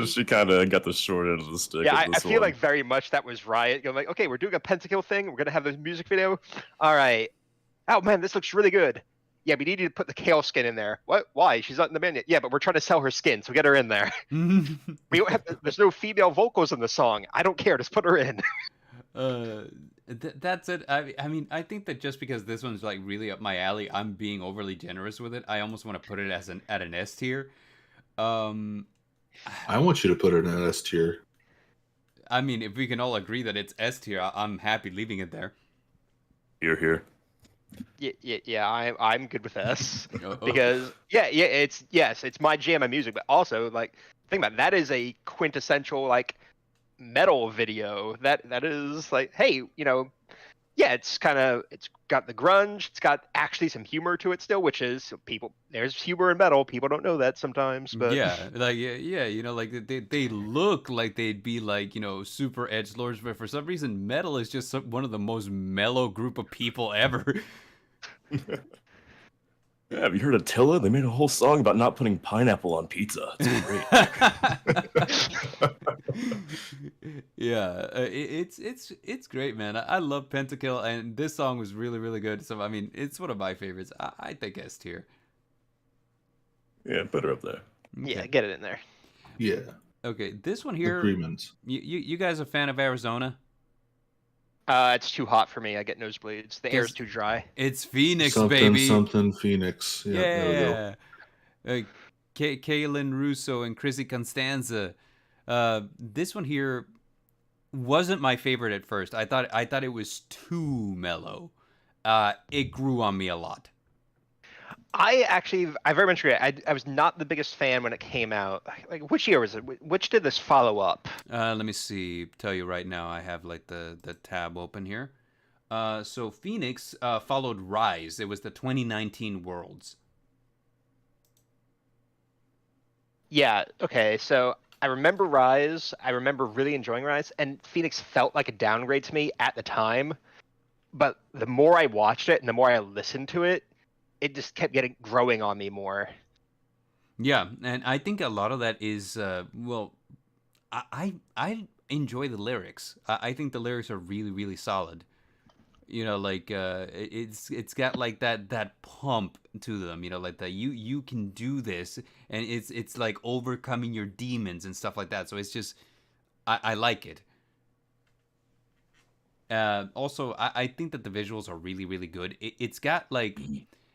She kind of got the short end of the stick. Yeah, with I this feel one. like very much that was Riot. You're like, okay, we're doing a Pentakill thing. We're gonna have this music video. All right. Oh man, this looks really good. Yeah, we need you to put the Kale skin in there. What? Why? She's not in the band yet. Yeah, but we're trying to sell her skin, so get her in there. We don't have. There's no female vocals in the song. I don't care. Just put her in. That's it. I mean, I think that just because this one's like really up my alley, I'm being overly generous with it. I almost want to put it as at an S tier. I want you to put it in an S tier. I mean, if we can all agree that it's S tier, I'm happy leaving it there. Here. Yeah. I'm good with S Oh. because it's my jam of music, but also like think about it, that is a quintessential like metal video. That is like, hey, it's got the grunge, it's got actually some humor to it still, which is there's humor in metal. People don't know that sometimes, but Yeah, like they look like they'd be like super edgelords, but for some reason metal is just one of the most mellow group of people ever. Yeah, have you heard of Attila? They made a whole song about not putting pineapple on pizza. It's great. Yeah, it's great, man. I love Pentakill, and this song was really, really good. So I mean, it's one of my favorites. I think S tier. Yeah, put her up there. yeah, get it in there. Yeah. Okay, this one here. Agreements. You guys a fan of Arizona? It's too hot for me. I get nosebleeds. The air's too dry. It's Phoenix, Something, baby. something Phoenix. Yeah. There we go. Kaylin Russo and Chrissy Constanza. This one here wasn't my favorite at first. I thought it was too mellow. It grew on me a lot. I very much agree. I was not the biggest fan when it came out. Like, which year was it? Which did this follow up? Let me see. Tell you right now. I have like the tab open here. So Phoenix followed Rise. It was the 2019 Worlds. Yeah. Okay. So I remember Rise. I remember really enjoying Rise, and Phoenix felt like a downgrade to me at the time. But the more I watched it and the more I listened to it, it just kept growing on me more. Yeah, and I think a lot of that is well, I enjoy the lyrics. I think the lyrics are really really solid. You know, like it's got like that pump to them. You know, like that you can do this, and it's like overcoming your demons and stuff like that. So it's just I like it. Also, I think that the visuals are really really good. It's got like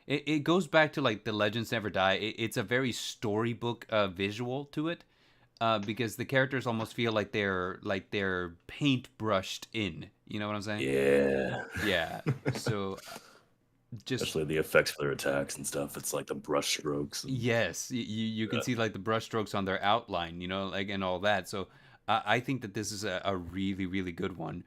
it goes back to like the Legends Never Die. It's a very storybook visual to it. Because the characters almost feel like they're paint brushed in. You know what I'm saying? Yeah. Yeah. So just Especially the effects for their attacks and stuff. It's like the brush strokes. yes, you can see like the brush strokes on their outline, you know, like and all that. So I think that this is a really really good one,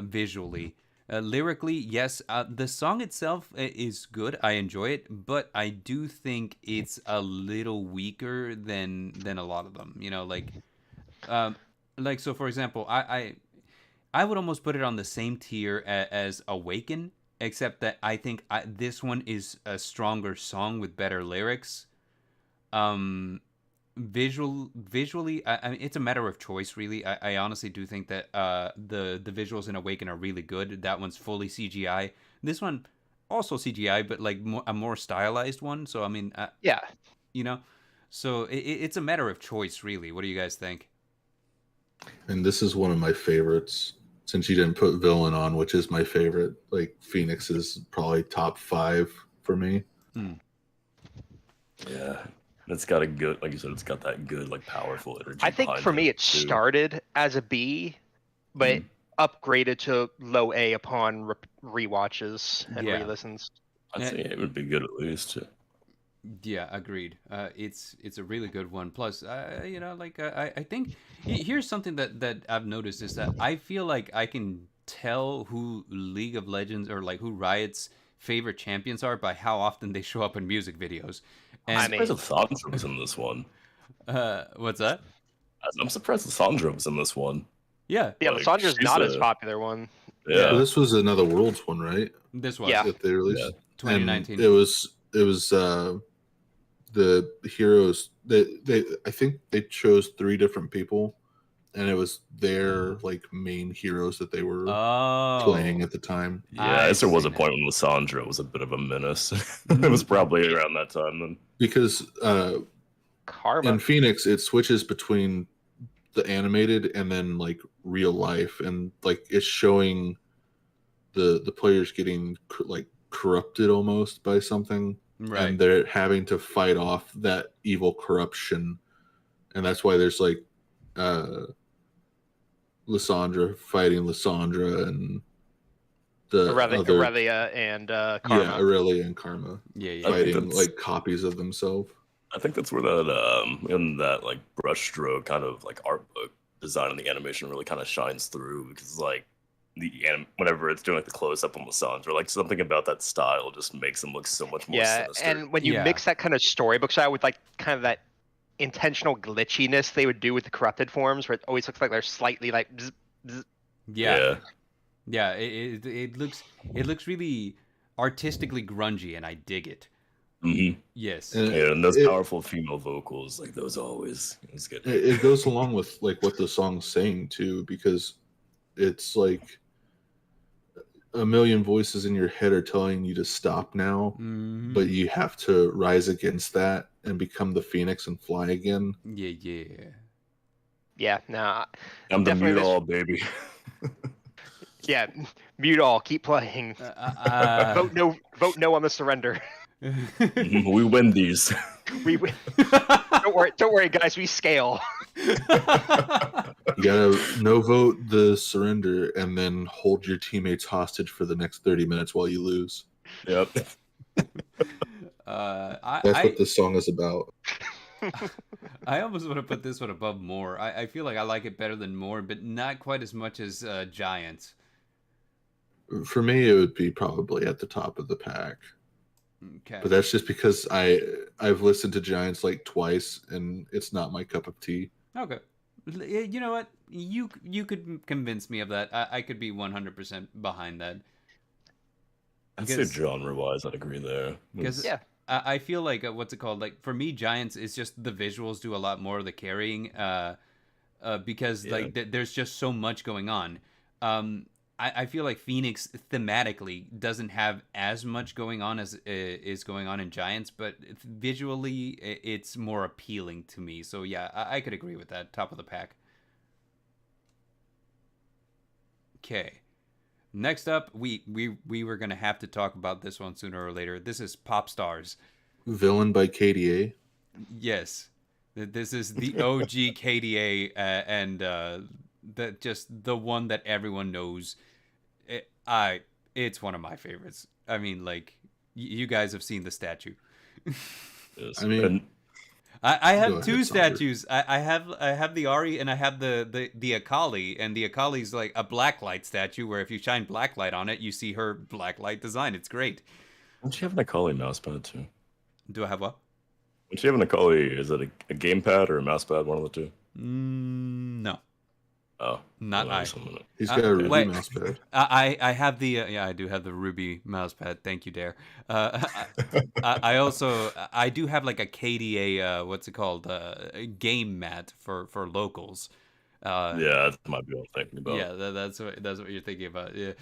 visually. Lyrically, yes, the song itself is good. I enjoy it, but I do think it's a little weaker than a lot of them. You know, like so. For example, I would almost put it on the same tier as Awaken, except that I think this one is a stronger song with better lyrics. Visually, I mean, it's a matter of choice, really. I honestly do think that the visuals in Awaken are really good. That one's fully CGI. This one also CGI, but like a more stylized one. So I mean, Yeah. you know, so it's a matter of choice, really. What do you guys think? And this is one of my favorites. Since you didn't put Villain on, which is my favorite, like Phoenix is probably top 5 for me. Yeah. It's got a good, like you said, it's got that good, like powerful energy. I think for me it too. started as a B, but upgraded to low A upon rewatches and re-listens. I'd say it would be good at least. Yeah, agreed. It's a really good one. Plus, you know, like I think here's something that I've noticed is that I feel like I can tell who League of Legends or like who Riot's favorite champions are by how often they show up in music videos. And I'm surprised if Sandra was in this one. What's that? I'm surprised that Sandra was in this one. Yeah. Yeah, Like, Sandra's she's not a- as popular one. Yeah. Well, this was another Worlds one, right? This was Yeah. That they released. Yeah. 2019. And it was the heroes. They I think they chose 3 different people, and it was their like main heroes that they were playing at the time. Yeah, I I guess there was see a point when Lysandra was a bit of a menace. It was probably around that time then. Because Karma. in Phoenix it switches between the animated and then like real life, and like it's showing the players getting like corrupted almost by something, Right. and they're having to fight off that evil corruption, and that's why there's like Lysandra fighting Lysandra and the other Aurelia and Karma. yeah, Aurelia and Karma Yeah. fighting like copies of themselves. I think that's where that in that like brushstroke kind of like art book design and the animation really kind of shines through, because like whenever it's doing like the close up on Lysandra, like something about that style just makes them look so much more sinister. And when you mix that kind of storybook style with like kind of that intentional glitchiness they would do with the corrupted forms, where it always looks like they're slightly like bzz, bzz. Yeah, it looks really artistically grungy, and I dig it. Mm-hmm. Yes. And those powerful female vocals, like those always, it's good. It goes along with like what the song's saying too, because it's like a million voices in your head are telling you to stop now, but you have to rise against that and become the phoenix and fly again. Yeah, nah. I'm the mute all, baby. Yeah, mute all. Keep playing. Vote no on the surrender. We win these. We win. Don't worry, guys. We scale. You gotta no vote the surrender and then hold your teammates hostage for the next 30 minutes while you lose. Yep. That's what I this song is about. I almost want to put this one above More. I feel like I like it better than More, but not quite as much as Giants. For me, it would be probably at the top of the pack. Okay. But that's just because I've listened to Giants like twice, and it's not my cup of tea. Okay. You know what? You could convince me of that. I could be 100% behind that. I'd say genre-wise, I'd agree there. Because Yeah. I feel like what's it called? Like for me, Giants is just the visuals do a lot more of the carrying. Because Yeah. like there's just so much going on. I feel like Phoenix thematically doesn't have as much going on as is going on in Giants, but visually it's more appealing to me. So yeah, I could agree with that. Top of the pack. Okay. Next up, we were gonna have to talk about this one sooner or later. This is Pop Stars. Villain by KDA. Yes, this is the OG KDA, and just the one that everyone knows. It's one of my favorites. I mean, like you guys have seen the statue. Yes. I mean, I Go have ahead, two Somber. statues. I have the Ari and I have the Akali, and the Akali's like a blacklight statue where if you shine blacklight on it, you see her blacklight design. It's great. Don't you have an Akali mousepad too? Do I have what? Don't you have an Akali? Is it a gamepad or a mousepad? One of the two. No, Oh, not well, I. someone- He's got a Ruby wait. mouse pad. I have the yeah, I do have the Ruby mousepad. Thank you, Dare. I also I do have like a KDA what's it called game mat for locals. Yeah, that might be what I'm thinking about. Yeah, that's what you're thinking about. Yeah.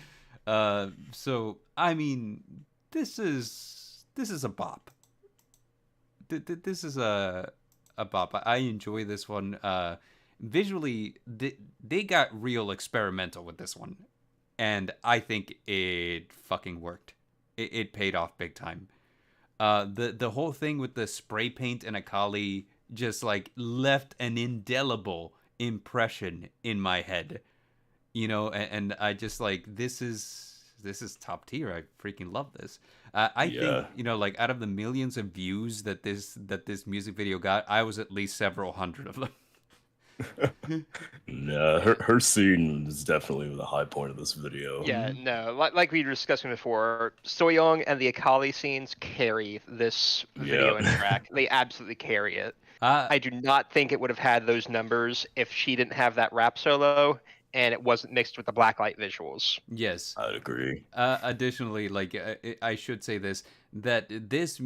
So I mean, this is a bop. This is a bop. I enjoy this one. Visually, they got real experimental with this one, and I think it fucking worked. It paid off big time. The whole thing with the spray paint and Akali just like left an indelible impression in my head, you know, and I just like this is top tier. I freaking love this. I think, you know, like out of the millions of views that this music video got, I was at least several hundred of them. Yeah, her scene is definitely the high point of this video. Yeah, no, like we were discussing before, Soyoung and the Akali scenes carry this video and track. They absolutely carry it. I do not think it would have had those numbers if she didn't have that rap solo and it wasn't mixed with the blacklight visuals. Yes. I'd agree. Additionally, like I should say this, that this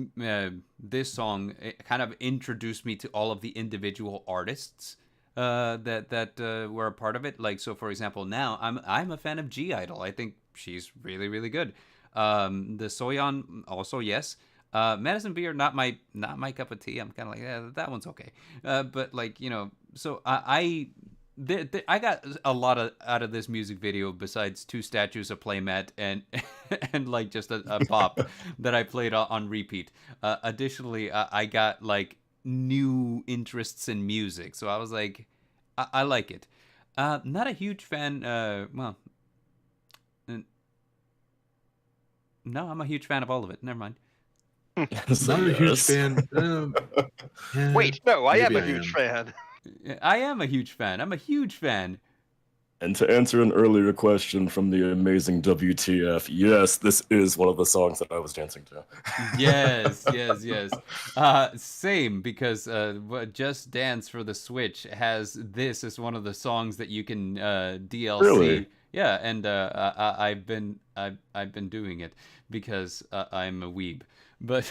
song kind of introduced me to all of the individual artists that were a part of it. Like, so for example, now I'm a fan of G Idol. I think she's really, really good. The Soyeon also, yes. Madison Beer, not my cup of tea. I'm kind of like, yeah, that one's okay. But like, you know, so I got a lot out of this music video besides two statues, a playmat, and and like just a bop that I played on repeat. Additionally, I got like new interests in music, so I was like, I like it. Not a huge fan. Well, no, I'm a huge fan of all of it. Never mind. So, Not a huge fan. Yeah, Wait, no, I am maybe a huge fan. I am a huge fan. I'm a huge fan. And to answer an earlier question from the amazing WTF, yes, this is one of the songs that I was dancing to. Yes. Same, because Just Dance for the Switch has this as one of the songs that you can DLC. Really? Yeah, and I've been doing it because I'm a weeb. But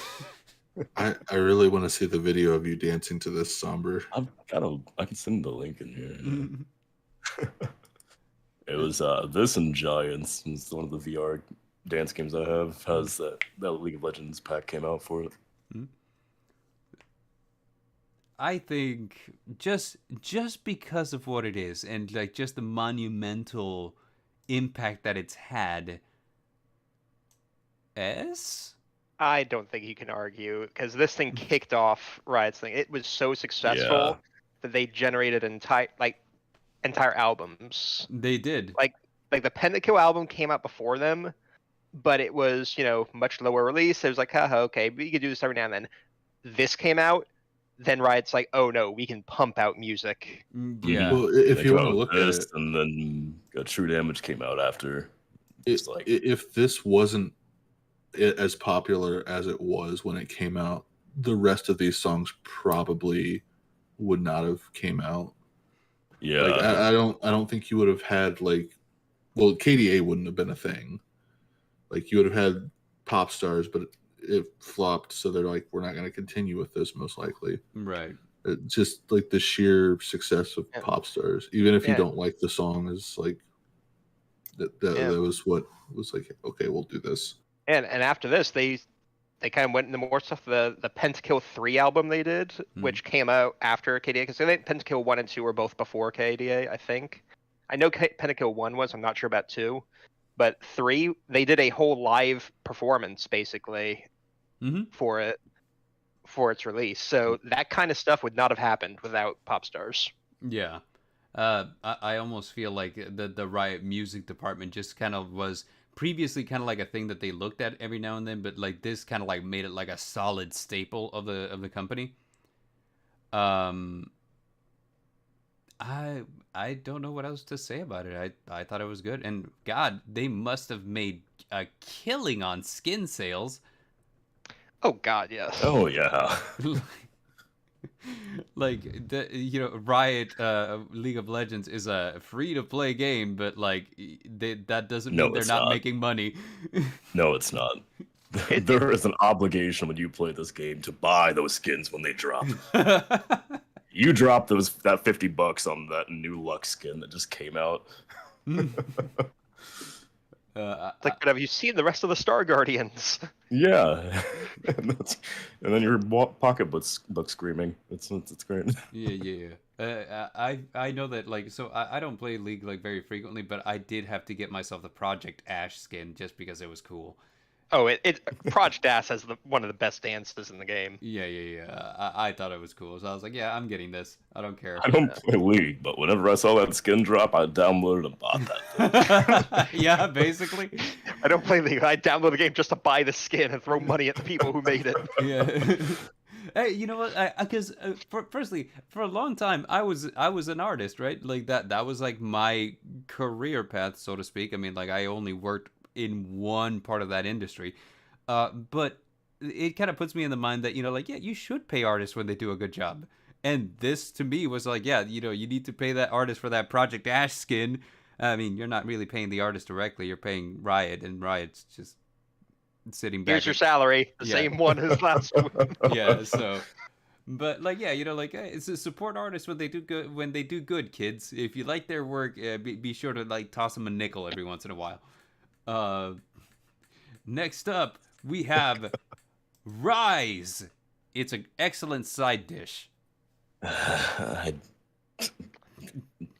I really want to see the video of you dancing to this somber. I can send the link in here. It was this and Giants. It's one of the VR dance games I have. Has that League of Legends pack came out for it. I think just because of what it is and like just the monumental impact that it's had. I don't think you can argue because this thing kicked off Riot's thing. It was so successful that they generated entire albums. They did. Like the Pentakill album came out before them, but it was, much lower release. It was like, haha, okay, we could do this every now and then. This came out, then Riot's like, oh no, we can pump out music. Yeah. Well, if They you come want out to with look at this, it, and then True Damage came out after. Just like if this wasn't as popular as it was when it came out, the rest of these songs probably would not have came out. yeah, Like I don't think you would have had well, KDA wouldn't have been a thing. Like you would have had pop stars, but it flopped, so they're like, we're not going to continue with this most likely. Right. Just like the sheer success of pop stars, even if you don't like the song, is like that was what was like. Okay, we'll do this. And after this, they kind of went into more stuff. The Pentakill 3 album they did, which came out after KDA, because I think Pentakill 1 and 2 were both before KDA, I think. I know Pentakill 1 was, I'm not sure about 2. But 3, they did a whole live performance, basically, for its release. So that kind of stuff would not have happened without pop stars. Yeah. I almost feel like the Riot music department just kind of was previously kind of like a thing that they looked at every now and then, but like this kind of like made it like a solid staple of the company. I don't know what else to say about it. I thought it was good, and God, they must have made a killing on skin sales. Oh God, yes. Oh yeah. Like Riot League of Legends is a free to play game, but like that doesn't mean they're not making money. No, it's not. There is an obligation when you play this game to buy those skins when they drop. You drop that $50 on that new Lux skin that just came out. But have you seen the rest of the Star Guardians? Yeah, and then your pocketbook screaming. It's great. Yeah. I know that I don't play League like very frequently, but I did have to get myself the Project Ash skin just because it was cool. Oh, Project Ash has one of the best dances in the game. Yeah. I thought it was cool, so I was like, yeah, I'm getting this. I don't care. I don't play League, but whenever I saw that skin drop, I downloaded and bought that thing. Yeah, basically. I don't play League. I download the game just to buy the skin and throw money at the people who made it. Yeah. Hey, you know what? Because firstly, for a long time, I was an artist, right? Like that was like my career path, so to speak. I mean, like I only worked in one part of that industry, but it kind of puts me in the mind that you should pay artists when they do a good job. And this to me was like, you need to pay that artist for that Project Ash skin. I mean, you're not really paying the artist directly; you're paying Riot, and Riot's just sitting back. Here's your salary, the same one as last one. Yeah, so. But it's a support artists when they do good. When they do good, kids. If you like their work, be sure to toss them a nickel every once in a while. Next up, we have Rise. It's an excellent side dish.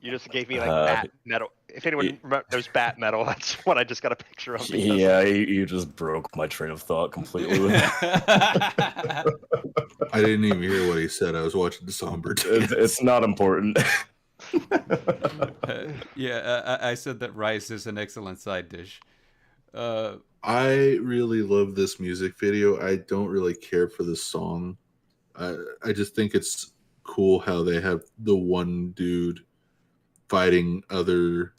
You just gave me bat metal. If anyone knows bat metal, that's what I just got a picture of. Yeah, you just broke my train of thought completely. I didn't even hear what he said. I was watching the somber. It's not important. I said that rice is an excellent side dish. I really love this music video. I don't really care for this song. I just think it's cool how they have the one dude fighting other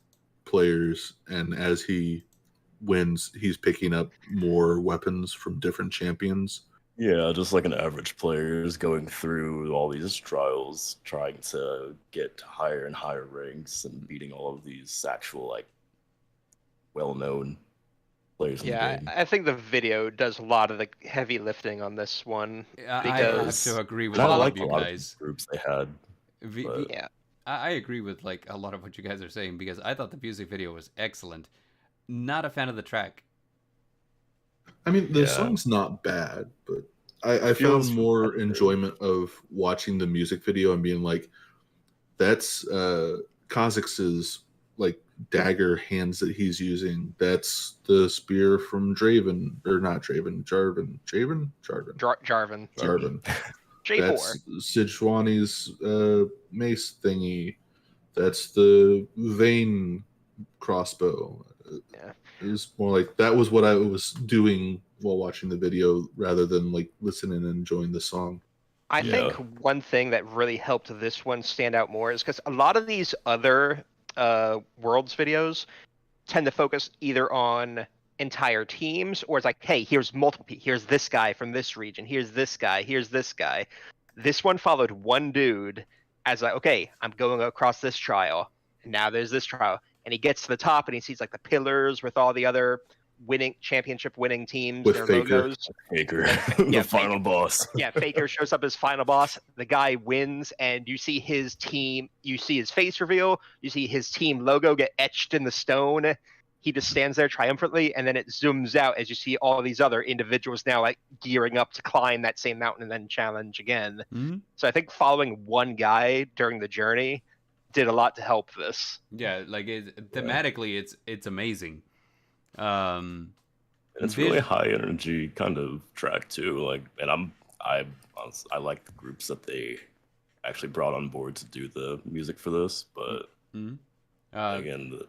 players, and as he wins, he's picking up more weapons from different champions. Yeah, just like an average player is going through all these trials, trying to get higher and higher ranks and beating all of these actual well-known players in the game. I think the video does a lot of the heavy lifting on this one. I have to agree with I all like of you a lot guys. Of groups they had. Yeah. I agree with a lot of what you guys are saying, because I thought the music video was excellent. Not a fan of the track. I mean, the song's not bad, but I found more enjoyment of watching the music video and being like, that's Kha'Zix's dagger hands that he's using. That's the spear from Jarvan. Jarvan. J4. That's Sejuani's mace thingy. That's the Vayne crossbow. Yeah. It was more like that was what I was doing while watching the video rather than like listening and enjoying the song. I think Yeah. one thing that really helped this one stand out more is because a lot of these other Worlds videos tend to focus either on entire teams or it's like, hey, here's multiple people. Here's this guy from this region. Here's this guy. Here's this guy. This one followed one dude as like, okay, I'm going across this trial. And now there's this trial. And he gets to the top and he sees like the pillars with all the other championship winning teams, With their Faker. logos. Faker, Yeah, the final boss. Yeah, Faker shows up as final boss. The guy wins, and you see his team. You see his face reveal. You see his team logo get etched in the stone. He just stands there triumphantly, and then it zooms out as you see all these other individuals now like gearing up to climb that same mountain and then challenge again. Mhm. So I think following one guy during the journey did a lot to help this. Yeah, like thematically, it's amazing. And it's really high energy kind of track too. Like, and I like the groups that they actually brought on board to do the music for this. But again,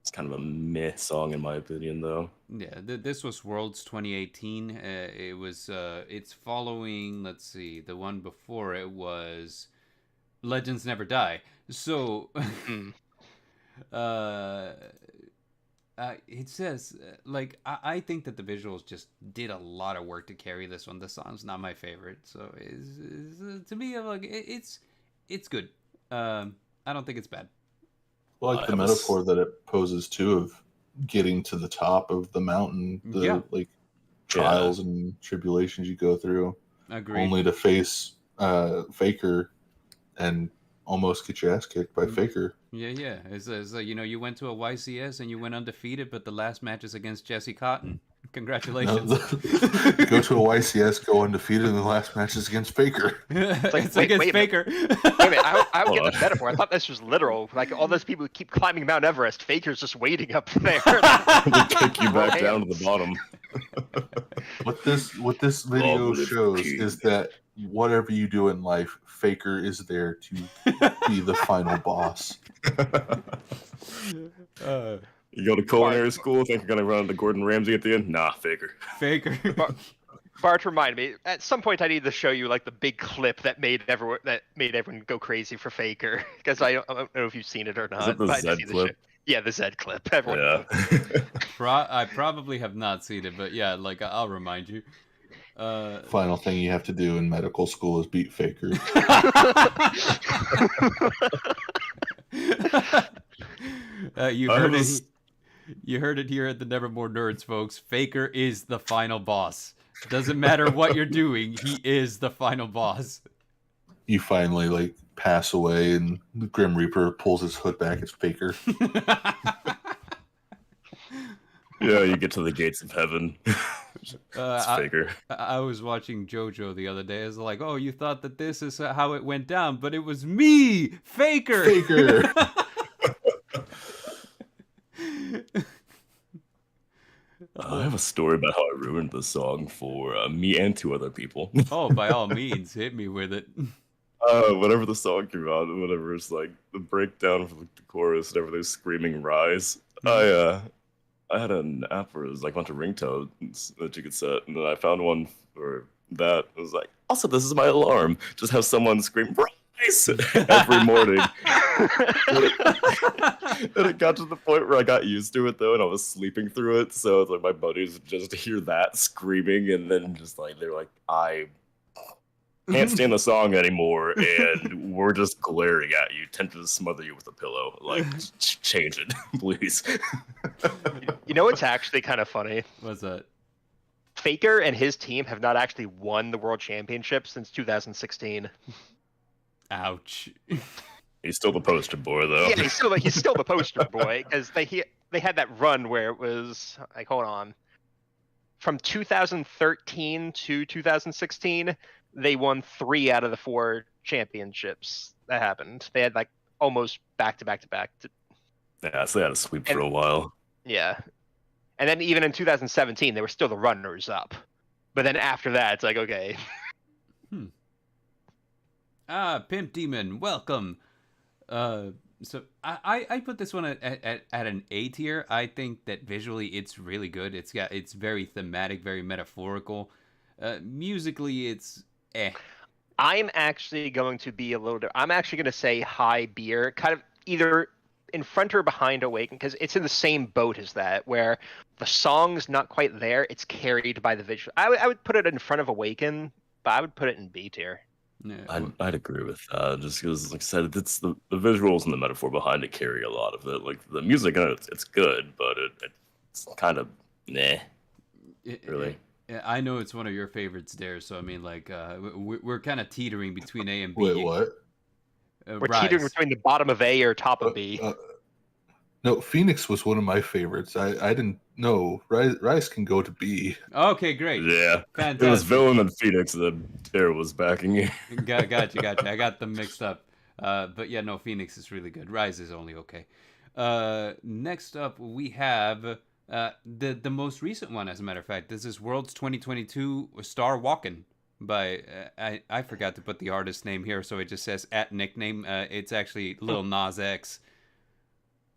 it's kind of a meh song in my opinion, though. Yeah, this was Worlds 2018. It was it's following. Let's see, the one before it was Legends Never Die. So, it says like I think that the visuals just did a lot of work to carry this one. The song's not my favorite, so to me, I'm like it's good. I don't think it's bad. Well, like the metaphor that it poses too of getting to the top of the mountain, the like trials and tribulations you go through, only to face Faker and almost get your ass kicked by Faker. Yeah. It's you know, you went to a YCS and you went undefeated, but the last match is against Jesse Cotton. Congratulations. No, go to a YCS, go undefeated, and the last match is against Faker. It's against Faker. Wait a minute, I don't get the metaphor. I thought this was literal. Like all those people who keep climbing Mount Everest, Faker's just waiting up there. They take you back down to the bottom. What this video shows is that whatever you do in life, Faker is there to be the final boss. You go to culinary school, think you're gonna run into Gordon Ramsay at the end? Nah, Faker. Bart, remind me. At some point, I need to show you like the big clip that made everyone go crazy for Faker. Because I don't know if you've seen it or not. Is it the Zed clip? Yeah, the Zed clip. Everyone. Yeah. I probably have not seen it, but yeah, like I'll remind you. Final thing you have to do in medical school is beat Faker. You heard it here at the Nevermore Nerds, folks. Faker is the final boss. Doesn't matter what you're doing, he is the final boss. You finally like pass away, and the Grim Reaper pulls his hood back. It's Faker. Yeah, you get to the gates of heaven. It's Faker. I was watching JoJo the other day. I was like, "Oh, you thought that this is how it went down, but it was me, Faker." Faker. I have a story about how I ruined the song for me and two other people. Oh, by all means, hit me with it. Whenever the song came out, whenever it's like the breakdown for the chorus, whenever they're screaming "Rise," I had an app where it was like a bunch of ringtones that you could set, and then I found one for that. It was like, also, this is my alarm. Just have someone scream "Rise" every morning. And it got to the point where I got used to it though, and I was sleeping through it. So it's like my buddies would just hear that screaming, and then just like they're like, I can't stand the song anymore, and we're just glaring at you, tempted to smother you with a pillow. Like, change it, please. You know what's actually kind of funny? What's that? Faker and his team have not actually won the World Championship since 2016. Ouch. He's still the poster boy, though. Yeah, he's still the poster boy, because they had that run where it was like, hold on, from 2013 to 2016, they won 3 out of the 4 championships that happened. They had like almost back to back. Yeah, so they had a sweep for a while. Yeah, and then even in 2017, they were still the runners up. But then after that, it's like, okay. Pimp Demon, welcome. So I put this one at an A tier. I think that visually it's really good. It's very thematic, very metaphorical. Musically, it's eh. I'm actually going to be a little. I'm actually going to say high beer, kind of either in front or behind Awaken, because it's in the same boat as that, where the song's not quite there. It's carried by the visual. I would put it in front of Awaken, but I would put it in B tier. Yeah, I'd agree with that, just because, like I said, it's the visuals and the metaphor behind it carry a lot of it. Like the music, it's good, but it's kind of nah, really. Yeah, I know it's one of your favorites there, so I mean, like, we're kind of teetering between A and B. Wait, what? We're teetering between the bottom of A or top of B. No, Phoenix was one of my favorites. I didn't know. Rise can go to B. Okay, great. Yeah, Fantastic. it was Villain and Phoenix that Tara was backing you. Got you. I got them mixed up. But yeah, no, Phoenix is really good. Rise is only okay. Next up, we have the most recent one, as a matter of fact. This is Worlds 2022 Star Walkin' by I forgot to put the artist name here, so it just says at nickname. It's actually Lil Nas X.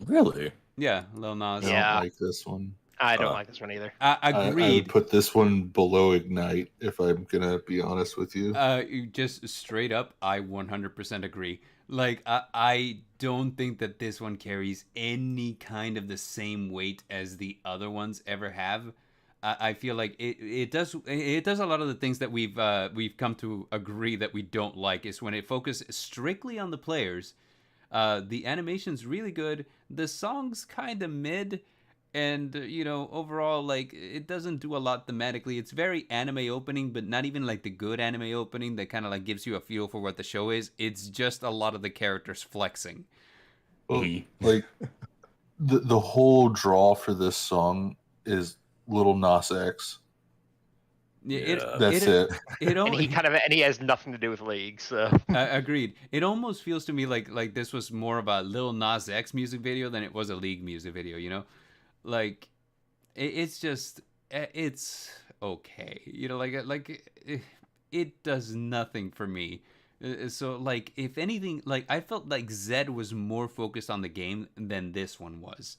Really? Yeah, Lil Nas. I Yeah. don't like this one. I don't like this one either. Agreed. I would put this one below Ignite, if I'm gonna be honest with you. You just straight up, I 100% agree. Like, I don't think that this one carries any kind of the same weight as the other ones ever have. I feel like it does a lot of the things that we've come to agree that we don't like, is when it focuses strictly on the players. The animation's really good. The song's kind of mid. And, overall, like, it doesn't do a lot thematically. It's very anime opening, but not even, like, the good anime opening that kind of, like, gives you a feel for what the show is. It's just a lot of the characters flexing. Well, like, the whole draw for this song is Little Nas X. That's it. And he has nothing to do with League, so. Agreed. It almost feels to me like this was more of a Lil Nas X music video than it was a League music video, Like, it's just, it's okay. It does nothing for me. So, like, if anything, like, I felt like Zed was more focused on the game than this one was.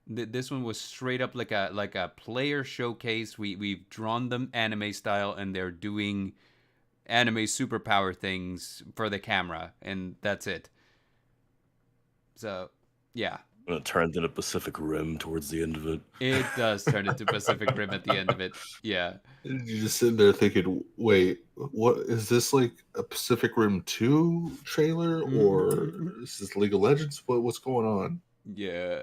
This one was straight up like a player showcase. We've drawn them anime style, and they're doing anime superpower things for the camera, and that's it. So, yeah. It turns into Pacific Rim towards the end of it. It does turn into Pacific Rim at the end of it. Yeah. You're just sitting there thinking, wait, what is this, like a Pacific Rim 2 trailer, or is this League of Legends? What's going on? Yeah.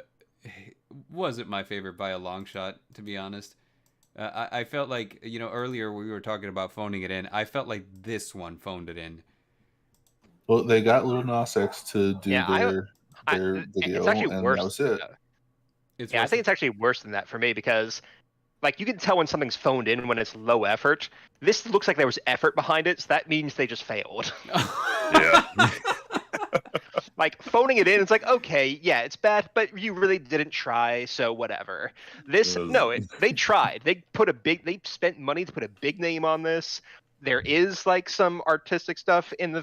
Wasn't my favorite by a long shot, to be honest. I felt like, earlier we were talking about phoning it in. I felt like this one phoned it in. Well, they got Lil Nas X to do their video, it's actually and worse. that was it. I think it's actually worse than that for me, because, like, you can tell when something's phoned in when it's low effort. This looks like there was effort behind it, so that means they just failed. Yeah. Like, phoning it in, it's like, okay, yeah, it's bad, but you really didn't try, so whatever. They tried. They spent money to put a big name on this. There is, like, some artistic stuff in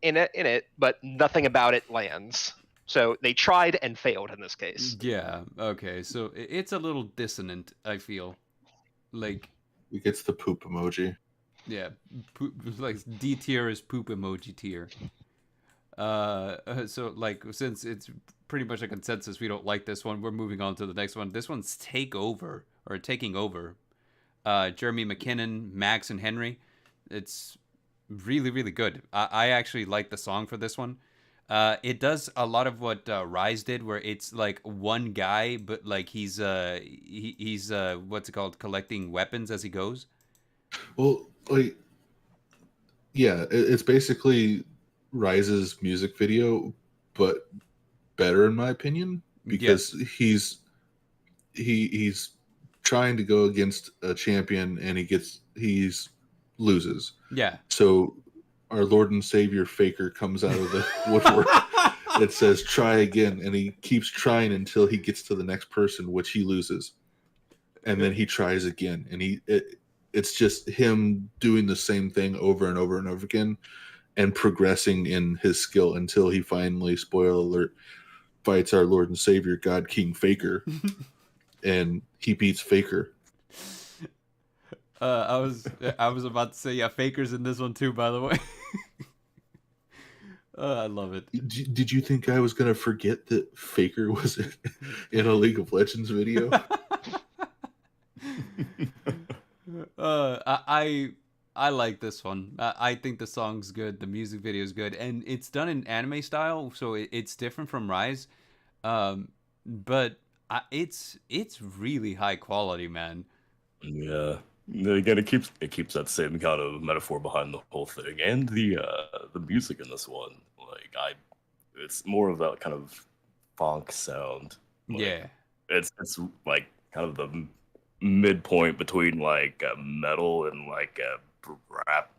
it, but nothing about it lands. So they tried and failed in this case. Yeah, okay. So it's a little dissonant, I feel. Like, It gets the poop emoji. yeah, like D tier is poop emoji tier. So, like, since it's pretty much a consensus we don't like this one, we're moving on to the next one. This one's Taking Over. Jeremy McKinnon, Max, and Henry. It's really, really good. I actually like the song for this one. It does a lot of what Rise did, where it's like one guy, but like he's what's it called, collecting weapons as he goes. Well, like, yeah, it's basically Rise's music video, but better in my opinion, because he's trying to go against a champion, and he loses. Yeah. So our Lord and Savior Faker comes out of the woodwork. It says try again, and he keeps trying until he gets to the next person, which he loses, and then he tries again, and it's just him doing the same thing over and over and over again, and progressing in his skill until he finally, spoiler alert, fights our Lord and Savior, God King Faker, and he beats Faker. I was about to say, yeah, Faker's in this one too, by the way. I love it. Did you think I was gonna forget that Faker was in a League of Legends video? I like this one. I think the song's good, the music video is good, and it's done in anime style, so it's different from Rise. But it's really high quality, man. Yeah. Again, it keeps that same kind of metaphor behind the whole thing, and the music in this one, like it's more of that kind of funk sound. Like, Yeah, it's like kind of the midpoint between like metal and like a rap,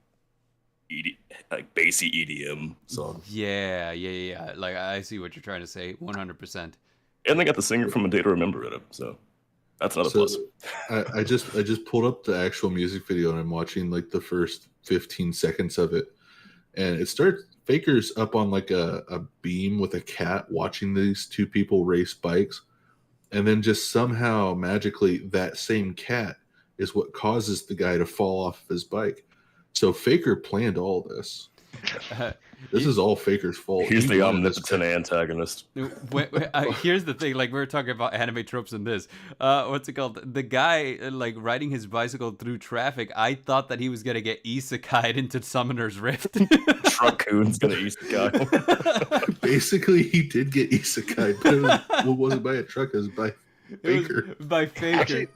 like bassy EDM song. yeah. Like I see what you're trying to say, 100%. And they got the singer from A Day to Remember in it, so that's another plus. I just pulled up the actual music video and I'm watching like the first 15 seconds of it, and it starts. Faker's up on like a beam with a cat watching these two people race bikes, and then just somehow magically that same cat is what causes the guy to fall off of his bike. So Faker planned all this. This is all Faker's fault. He's the omnipotent antagonist. Here's the thing, like we were talking about anime tropes in this. What's it called? The guy like riding his bicycle through traffic. I thought that he was gonna get isekai'd into Summoner's Rift. Raccoon's gonna isekai. Basically, he did get isekai'd, but it wasn't by a truck, it was by Faker. By Faker.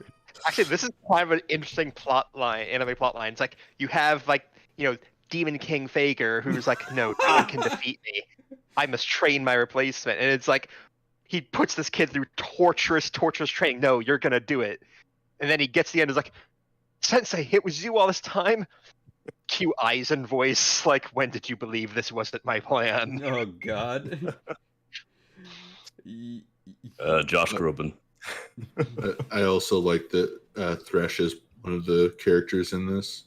Actually, this is kind of an interesting anime plot line. It's like you have Demon King Faker, who's like, no one can defeat me. I must train my replacement. And it's like, he puts this kid through torturous training. No, you're going to do it. And then he gets to the end and is like, Sensei, it was you all this time? Cue Aizen voice, like, when did you believe this wasn't my plan? Oh, God. Josh Groban. I also like that Thresh is one of the characters in this.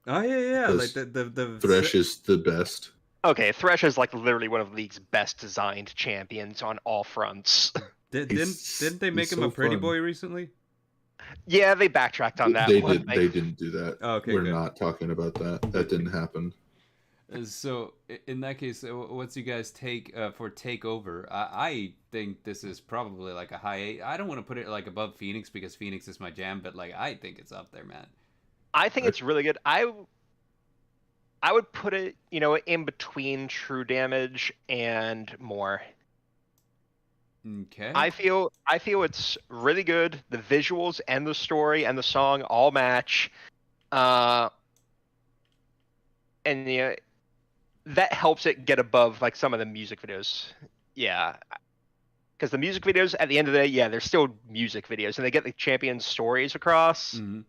Oh yeah. Like the Thresh is the best. Okay, Thresh is like literally one of League's best designed champions on all fronts. Didn't they make him a pretty boy recently? Yeah, they backtracked on that. They didn't do that. Oh, okay, we're good. not talking about that. That didn't happen. So in that case, what's you guys take for Takeover? I think this is probably like a high 8. I don't want to put it like above Phoenix because Phoenix is my jam, but like I think it's up there, man. I think it's really good. I would put it, in between True Damage and more. Okay. I feel it's really good. The visuals and the story and the song all match. And that helps it get above like some of the music videos. Yeah. Because the music videos at the end of the day, yeah, they're still music videos and they get the champions' stories across. Mm-hmm.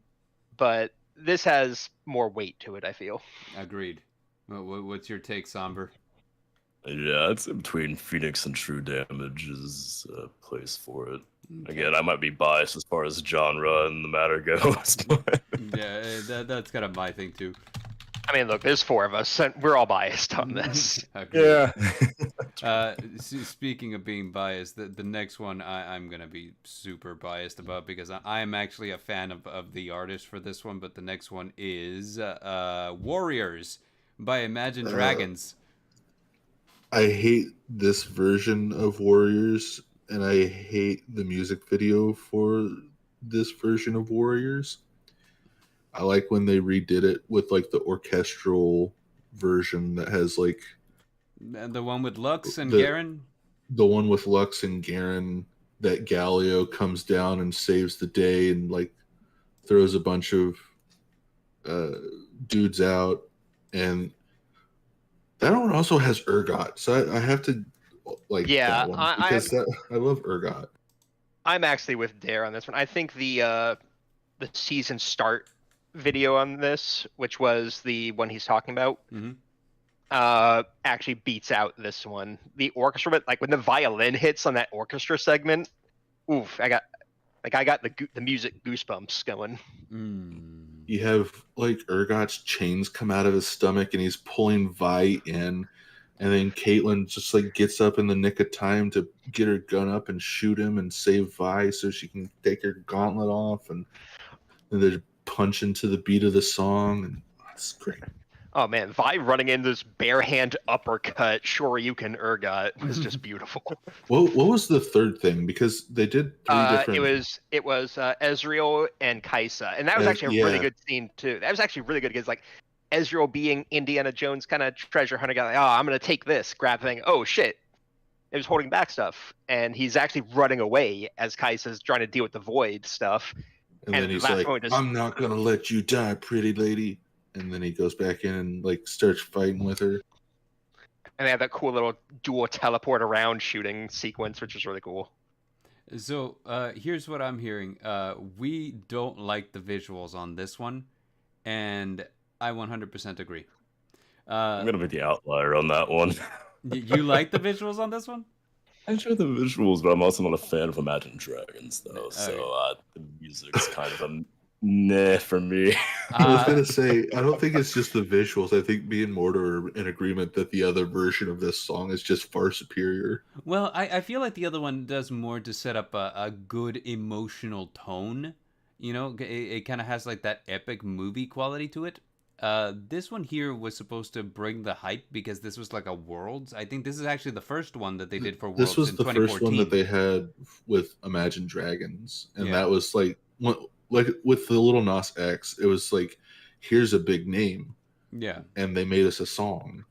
But this has more weight to it, I feel. Agreed. What's your take, Somber? Yeah, it's in between Phoenix and True Damage is a place for it. Okay. Again, I might be biased as far as genre and the matter goes. But... yeah, that's kind of my thing too. I mean, look, there's 4 of us, and we're all biased on this. Yeah. Speaking of being biased, the next one I'm going to be super biased about because I'm actually a fan of the artist for this one, but the next one is Warriors by Imagine Dragons. I hate this version of Warriors, and I hate the music video for this version of Warriors. I like when they redid it with like the orchestral version that has like the one with Lux and Garen. The one with Lux and Garen that Galio comes down and saves the day and like throws a bunch of dudes out, and that one also has Urgot. So I have to like that one because I love Urgot. I'm actually with Dare on this one. I think the season start video on this, which was the one he's talking about, actually beats out this one. The orchestra, but like when the violin hits on that orchestra segment, oof! I got the music goosebumps going. You have like Urgot's chains come out of his stomach, and he's pulling Vi in, And then Caitlyn just like gets up in the nick of time to get her gun up and shoot him and save Vi so she can take her gauntlet off, and they're punching to the beat of the song, and it's great. Oh man, Vi running in this bare hand uppercut Shoryuken Urgot was just beautiful. What was the third thing? Because they did three different. It was Ezreal and Kaisa, and that was actually a really good scene too. That was actually really good because like Ezreal being Indiana Jones kind of treasure hunter guy, like, oh, I'm gonna take this, grab thing. Oh shit, it was holding back stuff, and he's actually running away as Kaisa's trying to deal with the void stuff. And then he's like, I'm not gonna let you die, pretty lady. And then he goes back in and like starts fighting with her. And they have that cool little dual teleport around shooting sequence, which is really cool. So here's what I'm hearing. We don't like the visuals on this one, and I 100% agree. I'm gonna be the outlier on that one. You like the visuals on this one? I enjoy the visuals, but I'm also not a fan of Imagine Dragons, though. So the music's kind of a nah for me. I was gonna say, I don't think it's just the visuals. I think me and Mordor are in agreement that the other version of this song is just far superior. Well, I feel like the other one does more to set up a good emotional tone. You know, it kind of has like that epic movie quality to it. This one here was supposed to bring the hype because this was like a Worlds. I think this is actually the first one that they did for Worlds. This was in the 2014. first one that they had with Imagine Dragons, and that was like with the Little Nas X. It was like, here's a big name, and they made us a song,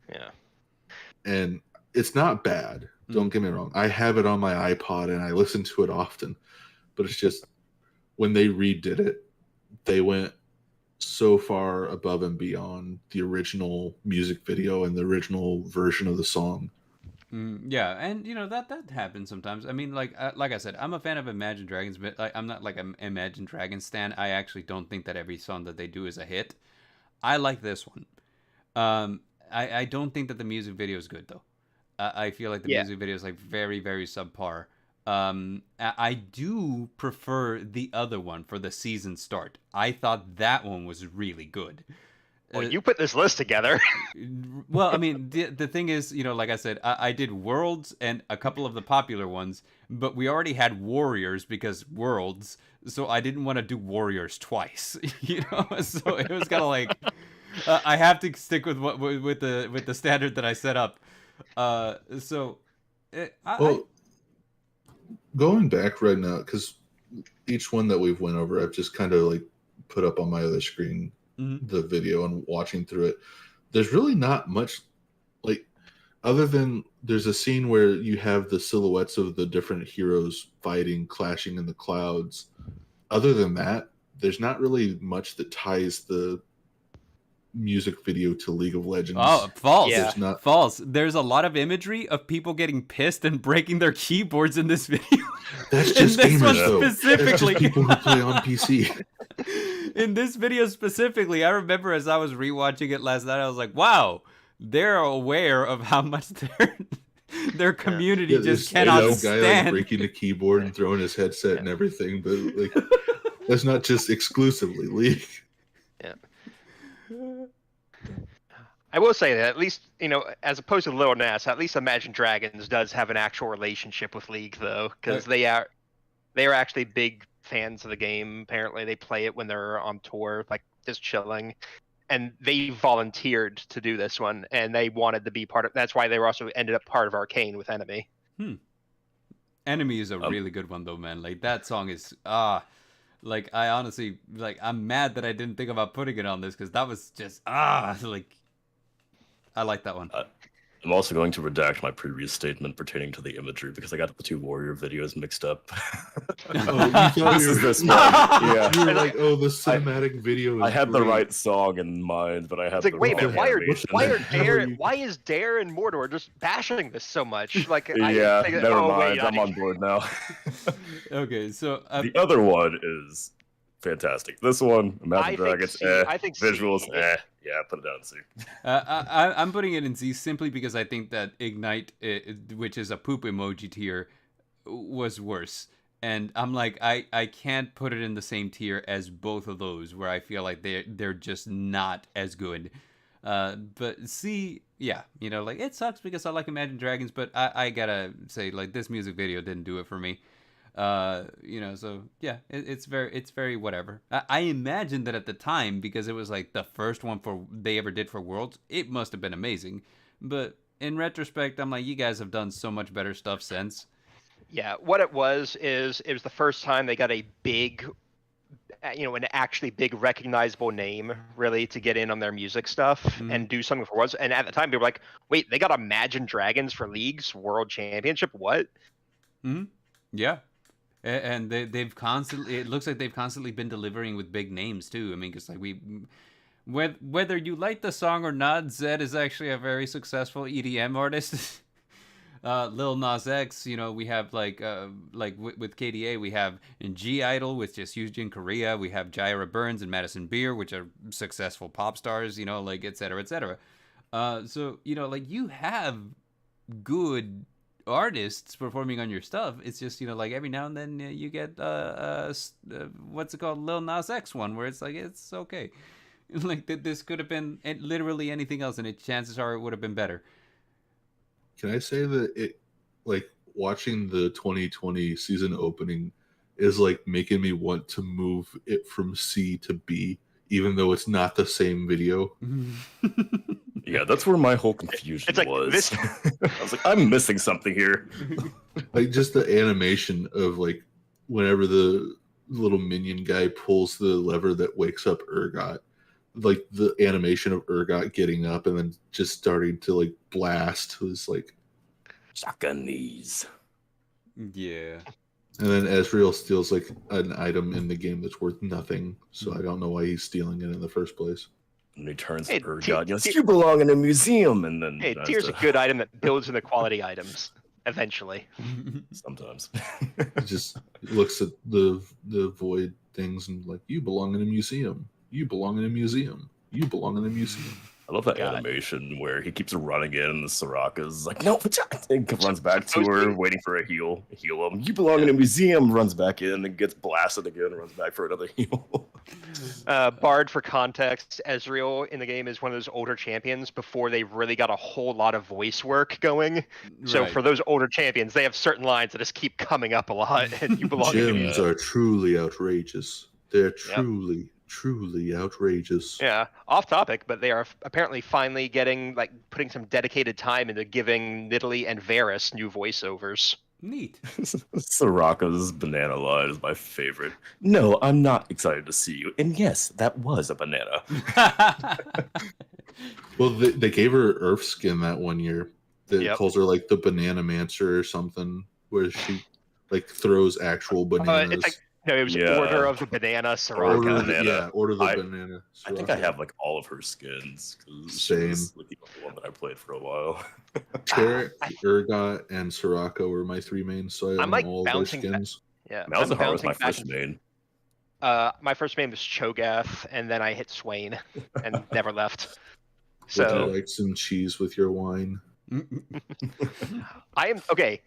and it's not bad. Don't get me wrong. I have it on my iPod and I listen to it often, but it's just when they redid it, they went so far above and beyond the original music video and the original version of the song. Yeah, and you know that happens sometimes. I mean, like I said, I'm a fan of Imagine Dragons, but I'm not like an Imagine Dragons stan. I actually don't think that every song that they do is a hit. I like this one. I don't think that the music video is good though. I feel like the music video is like very, very subpar. I do prefer the other one for the season start. I thought that one was really good. Well, you put this list together. Well, I mean, the thing is, you know, like I said, I did Worlds and a couple of the popular ones, but we already had Warriors because Worlds, so I didn't want to do Warriors twice, you know. So it was kind of like I have to stick with the standard that I set up. Going back right now, because each one that we've went over, I've just kind of like put up on my other screen the video and watching through it. There's really not much, like, other than there's a scene where you have the silhouettes of the different heroes fighting, clashing in the clouds. Other than that, there's not really much that ties the music video to League of Legends. Oh, false. Yeah. False. There's a lot of imagery of people getting pissed and breaking their keyboards in this video. That's just gamers, though. Specifically. That's just people who play on PC. In this video specifically, I remember as I was rewatching it last night, I was like, wow, they're aware of how much their community just cannot stand. Guy like breaking the keyboard and throwing his headset and everything, but like that's not just exclusively League. Yeah. I will say that at least, you know, as opposed to Lil Nas, at least Imagine Dragons does have an actual relationship with League, though, because they are actually big fans of the game. Apparently, they play it when they're on tour, like just chilling, and they volunteered to do this one, and they wanted to be part of. That's why they were also ended up part of Arcane with Enemy. Enemy is a really good one, though, man. Like that song is like I honestly like I'm mad that I didn't think about putting it on this because that was just like. I like that one. I'm also going to redact my previous statement pertaining to the imagery because I got the two Warrior videos mixed up. This is this one. Yeah. You were like, oh, the cinematic video is I had great. the right song in mind, but I had It's like, the wait a wrong minute, animation. why is Dare and Mordor just bashing this so much? Like, Yeah, never mind. I'm on board now. Okay, so the other one is fantastic. This one, Imagine Dragons, I think visuals, C. Yeah, put it down C. I'm putting it in Z simply because I think that Ignite, which is a poop emoji tier, was worse. And I'm like, I can't put it in the same tier as both of those, where I feel like they're just not as good. But C, yeah, like it sucks because I like Imagine Dragons, but I gotta say, like, this music video didn't do it for me. So yeah, it's very whatever. I imagine that at the time, because it was like the first one they ever did for Worlds, it must have been amazing. But in retrospect, I'm like, you guys have done so much better stuff since. Yeah, what it was is it was the first time they got a big, an actually big recognizable name really to get in on their music stuff and do something for Worlds. And at the time, they were like, "Wait, they got Imagine Dragons for League's World Championship? What?" Yeah. And they've constantly, it looks like they've constantly been delivering with big names too. I mean, because like whether you like the song or not, Zed is actually a very successful EDM artist. Lil Nas X, we have like with KDA, we have G Idol, which is huge in Korea. We have Jaira Burns and Madison Beer, which are successful pop stars, like et cetera, et cetera. So like you have good artists performing on your stuff. It's just like every now and then you get what's it called, Lil Nas X one, where it's like it's okay. Like this could have been literally anything else, and chances are it would have been better. Can I say that it, like, watching the 2020 season opening is like making me want to move it from C to B, even though it's not the same video. Yeah, that's where my whole confusion was. I was like, I'm missing something here. Like, just the animation of, like, whenever the little minion guy pulls the lever that wakes up Urgot, like the animation of Urgot getting up and then just starting to like blast was like shotgun knees. Yeah. And then Ezreal steals like an item in the game that's worth nothing, so I don't know why he's stealing it in the first place. And he turns to Urgot, you belong in a museum, and then here's a good item that builds into quality items eventually. Sometimes. He just looks at the void things and like, you belong in a museum. You belong in a museum. You belong in a museum. I love that animation where he keeps running in and the Soraka's like, no, and runs back to her, waiting for a heal him. You belong in a museum, runs back in and gets blasted again, runs back for another heal. Bard, for context, Ezreal in the game is one of those older champions before they really got a whole lot of voice work going. So for those older champions, they have certain lines that just keep coming up a lot. And you belong in a museum. Gyms are truly outrageous. They're truly outrageous. Yeah, off topic, but they are apparently finally putting some dedicated time into giving Nidalee and Varus new voiceovers. Neat. Soraka's banana line is my favorite. No, I'm not excited to see you. And yes, that was a banana. Well, they gave her Earth skin that one year. That calls her like the Banana Mancer or something, where she like throws actual bananas. It's like, no, it was Order of the Banana Soraka. Order the Banana Soraka. I think I have like all of her skins. Same. Like the only one that I played for a while. Terek, Urgot, and Soraka were my three mains, so I own all their skins. Malzahar was my first main. My first main was Cho'Gath, and then I hit Swain and never left. So would you like some cheese with your wine? I am okay.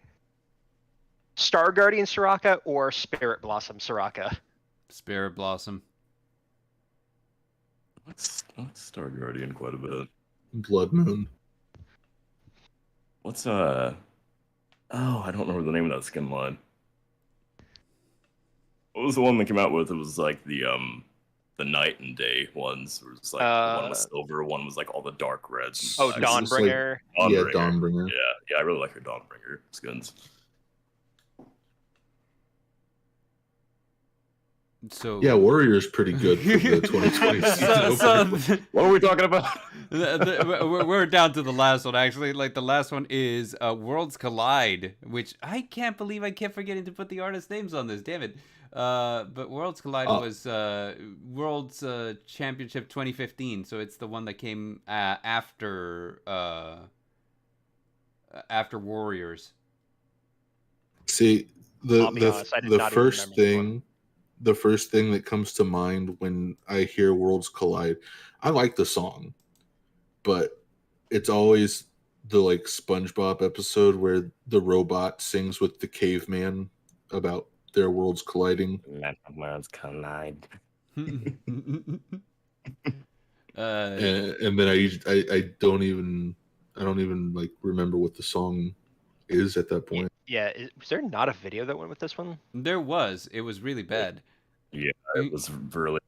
Star Guardian Soraka or Spirit Blossom Soraka? Spirit Blossom. What's Star Guardian quite a bit? Blood Moon. What's I don't remember the name of that skin line. What was the one that came out with? It was like the night and day ones. It was like one was silver, one was like all the dark reds. Oh, Dawnbringer. Like, Dawnbringer. Yeah, I really like her Dawnbringer skins. So yeah, Warrior's pretty good for the 2020 season. What are we talking about? We're down to the last one, actually. Like, the last one is Worlds Collide, which I can't believe I kept forgetting to put the artist names on this. Damn it. But Worlds Collide was Worlds Championship 2015, so it's the one that came after Warriors. See, the first thing that comes to mind when I hear Worlds Collide, I like the song, but it's always the like SpongeBob episode where the robot sings with the caveman about their worlds colliding. Let the worlds collide. and then I don't even like remember what the song is at that point. Yeah, was there not a video that went with this one? There was. It was really bad. Yeah, it was really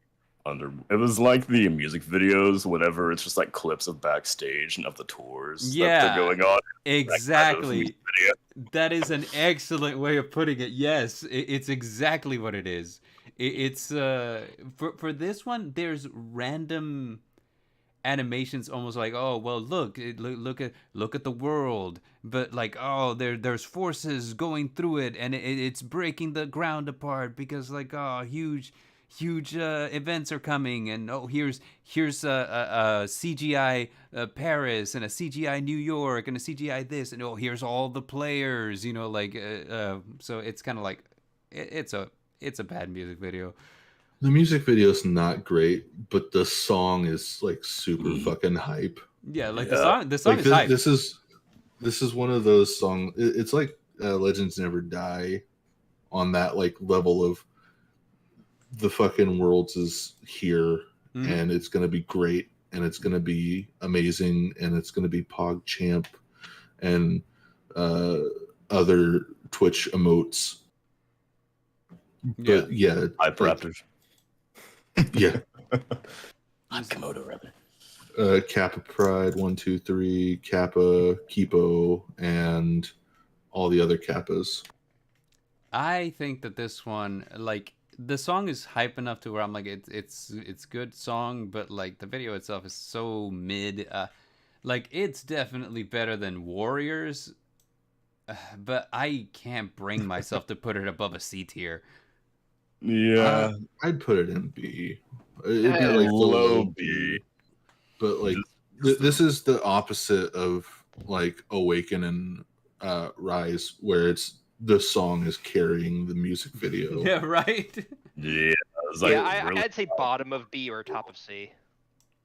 it was like the music videos, whatever. It's just like clips of backstage and of the tours that Yeah, they're going on. exactly. That is an excellent way of putting it. Yes, it's exactly what it is. It's for this one, there's random animations, almost like, oh well, look at the world, but like, oh, there's forces going through it, and it's breaking the ground apart because like, oh, huge events are coming, and oh, here's a CGI Paris and a CGI New York and a CGI this, and oh, here's all the players, like so it's kind of like it's a bad music video. The music video is not great, but the song is like super fucking hype. Yeah, like the song like, is hype. This is one of those songs. It's like Legends Never Die on that like level of the fucking worlds is here, and it's gonna be great, and it's gonna be amazing, and it's gonna be PogChamp and other Twitch emotes. But yeah, Hype Raptors. Yeah. I'm Komodo Rabbit. Kappa Pride 1, 2, 3, Kappa, Kipo, and all the other Kappas. I think that this one, like, the song is hype enough to where I'm like, it's good song, but like the video itself is so mid. Like, it's definitely better than Warriors, but I can't bring myself to put it above a C tier. Yeah, I'd put it in B. It'd be like like low B. But like this is the opposite of like Awaken and Rise, where it's the song is carrying the music video. Yeah, right. Yeah, like really I'd say bottom of B or top of C.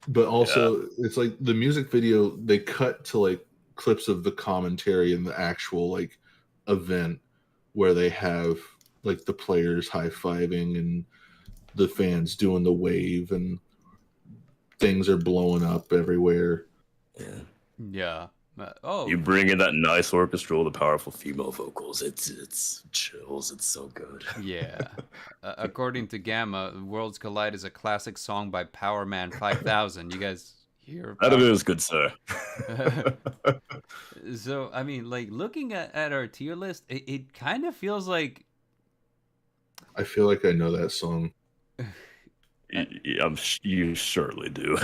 But also, it's like the music video, they cut to like clips of the commentary and the actual like event where they have like the players high-fiving and the fans doing the wave and things are blowing up everywhere. Yeah. You bring in that nice orchestral, the powerful female vocals. It's chills. It's so good. Yeah. According to Gamma, Worlds Collide is a classic song by Power Man 5000. You guys hear that? It is good, sir. So, I mean, like, looking at our tier list, it kind of feels like... I feel like I know that song. You surely do.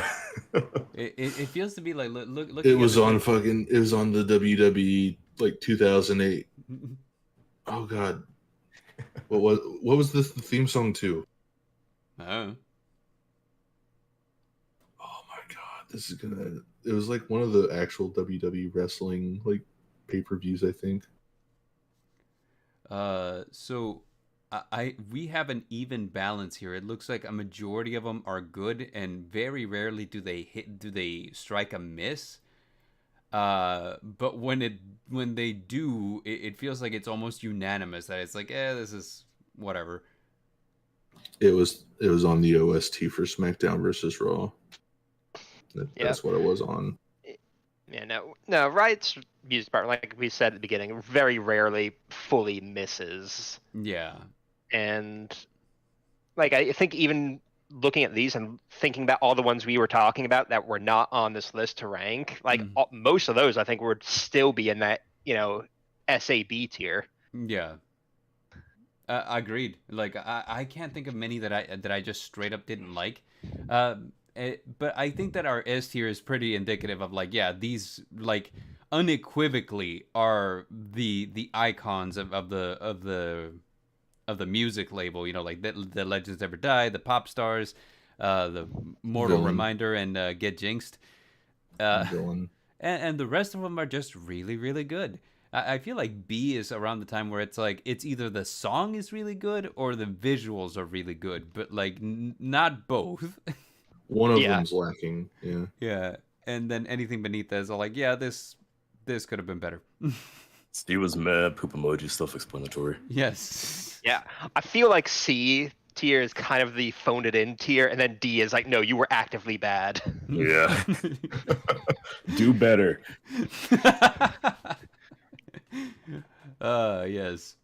it feels to be like look. It was on the WWE like 2008. Oh god, what was this the theme song to? Oh my god, it was like one of the actual WWE wrestling like pay-per-views, I think. So we have an even balance here. It looks like a majority of them are good, and very rarely do they strike a miss. But when they do, it feels like it's almost unanimous that it's like, this is whatever. It was on the OST for SmackDown versus Raw. That's what it was on. Yeah, no, Riot's music part, like we said at the beginning, very rarely fully misses. Yeah. And like I think even looking at these and thinking about all the ones we were talking about that were not on this list to rank, like most of those I think would still be in that, SAB tier. Yeah. Agreed. Like I can't think of many that I just straight up didn't like. But I think that our S tier is pretty indicative of like, yeah, these like unequivocally are the icons of the music label, like the Legends Never Die, the Pop Stars, the Mortal Reminder, and Get Jinxed. And the rest of them are just really, really good. I feel like B is around the time where it's like, it's either the song is really good or the visuals are really good, but like not both. One of them's lacking. Yeah. Yeah. And then anything beneath that is all like, yeah, this could have been better. Steve was mad. Poop emoji, self-explanatory. Yes. Yeah, I feel like C tier is kind of the phone it in tier, and then D is like, no, you were actively bad. Yeah. Do better. Yes.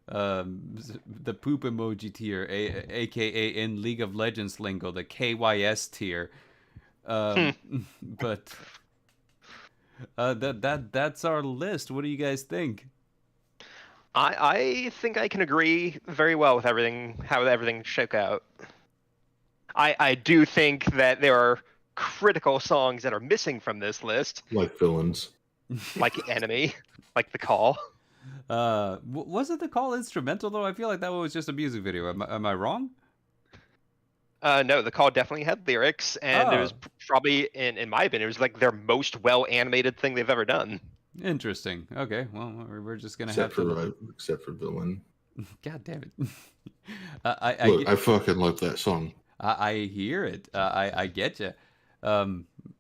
The poop emoji tier, aka in League of Legends lingo, the KYS tier. But that's our list. What do you guys think? I think I can agree very well with how everything shook out. I do think that there are critical songs that are missing from this list, Like villains. like Enemy, like The Call. Wasn't the call instrumental though? I feel like that one was just a music video. Am I wrong? No, The Call definitely had lyrics, and it was Oh. probably, in my opinion, it was like their most well animated thing they've ever done. Interesting. Okay, well, we're just gonna Except have for to. except for villain. God damn it! Look, I fucking love that song. I hear it. I get you.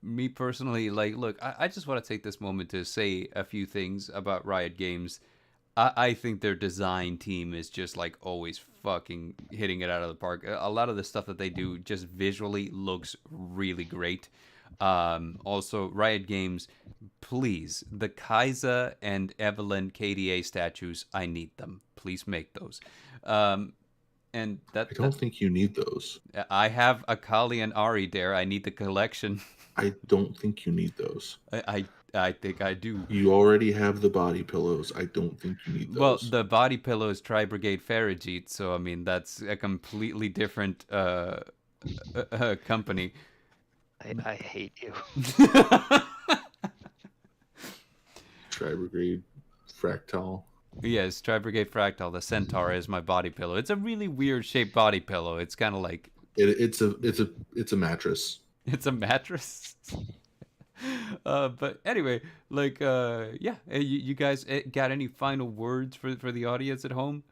Me personally, like, look, I just want to take this moment to say a few things about Riot Games. I think their design team is just like always fucking hitting it out of the park. A lot of the stuff that they do just visually looks really great. Also, Riot Games, please, the Kaiser and Evelyn KDA statues, I need them. Please make those. And I don't think you need those. I have Akali and Ari there. I need the collection. I don't think you need those. I think I do. You already have the body pillows. I don't think you need those. Well, the body pillow is Tri Brigade Farajit, so I mean that's a completely different company. I hate you. Tri-Brigade Fractal. Yes, Tri Brigade Fractal. The Centaur is my body pillow. It's a really weird shaped body pillow. It's kind of like It's a mattress. it's a mattress. But anyway, like yeah, you guys got any final words for the audience at home?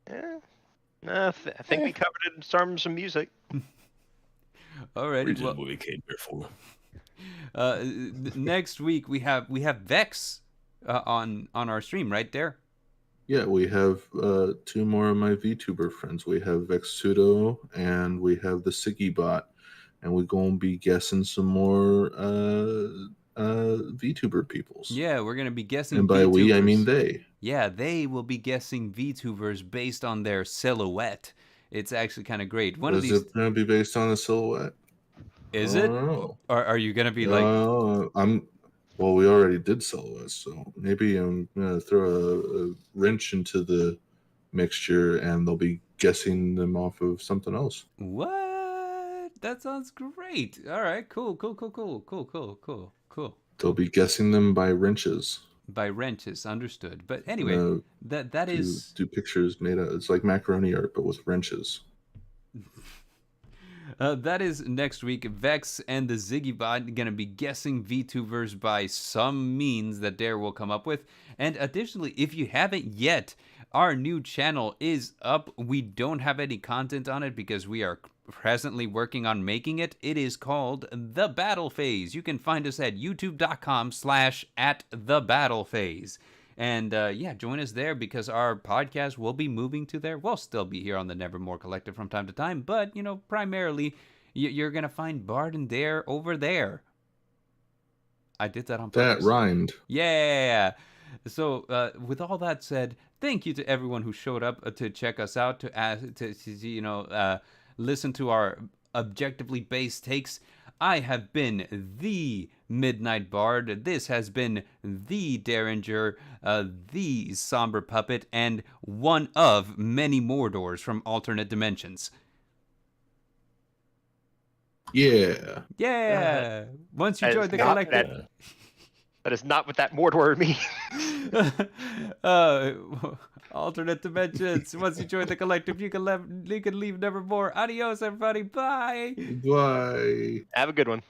Yeah. No, I think we covered it in terms of music. Alrighty. Which is Well, what we came here for. next week we have Vex on our stream right there. Yeah, we have two more of my VTuber friends. We have Vexudo and we have the Siggy bot, and we're gonna be guessing some more VTuber peoples. Yeah, we're gonna be guessing. And by we, I mean VTubers. they. Yeah, they will be guessing VTubers based on their silhouette. It's actually kind of great. One of Is these it gonna be based on a silhouette? is I it? don't know. Or are you gonna be like? Well, we already did silhouettes, so maybe I'm gonna throw a wrench into the mixture, and they'll be guessing them off of something else. What? That sounds great. All right, cool. They'll be guessing them by wrenches. By wrenches, understood. But anyway, that is do pictures made out. It's like macaroni art, but with wrenches. that is next week. Vex and the Ziggy bot gonna be guessing VTubers by some means that Dare will come up with. And additionally, if you haven't yet, our new channel is up. We don't have any content on it because we are presently working on making it. It is called The Battle Phase. You can find us at youtube.com/@thebattlephase. And yeah, join us there because our podcast will be moving to there. We'll still be here on the Nevermore Collective from time to time, but, you know, primarily you're going to find Bard and Dare over there. I did that on purpose. That rhymed. Yeah. So with all that said, thank you to everyone who showed up to check us out, to listen to our objectively based takes. I have been the Midnight Bard. This has been the Dareinger, the Somber Puppet, and one of many Mordors from alternate dimensions. Yeah. Yeah. Once you That join is the not collective. That is not what that Mordor means. Alternate dimensions. Once you join the collective, you can leave Nevermore. Adios, everybody. Bye. Bye. Have a good one.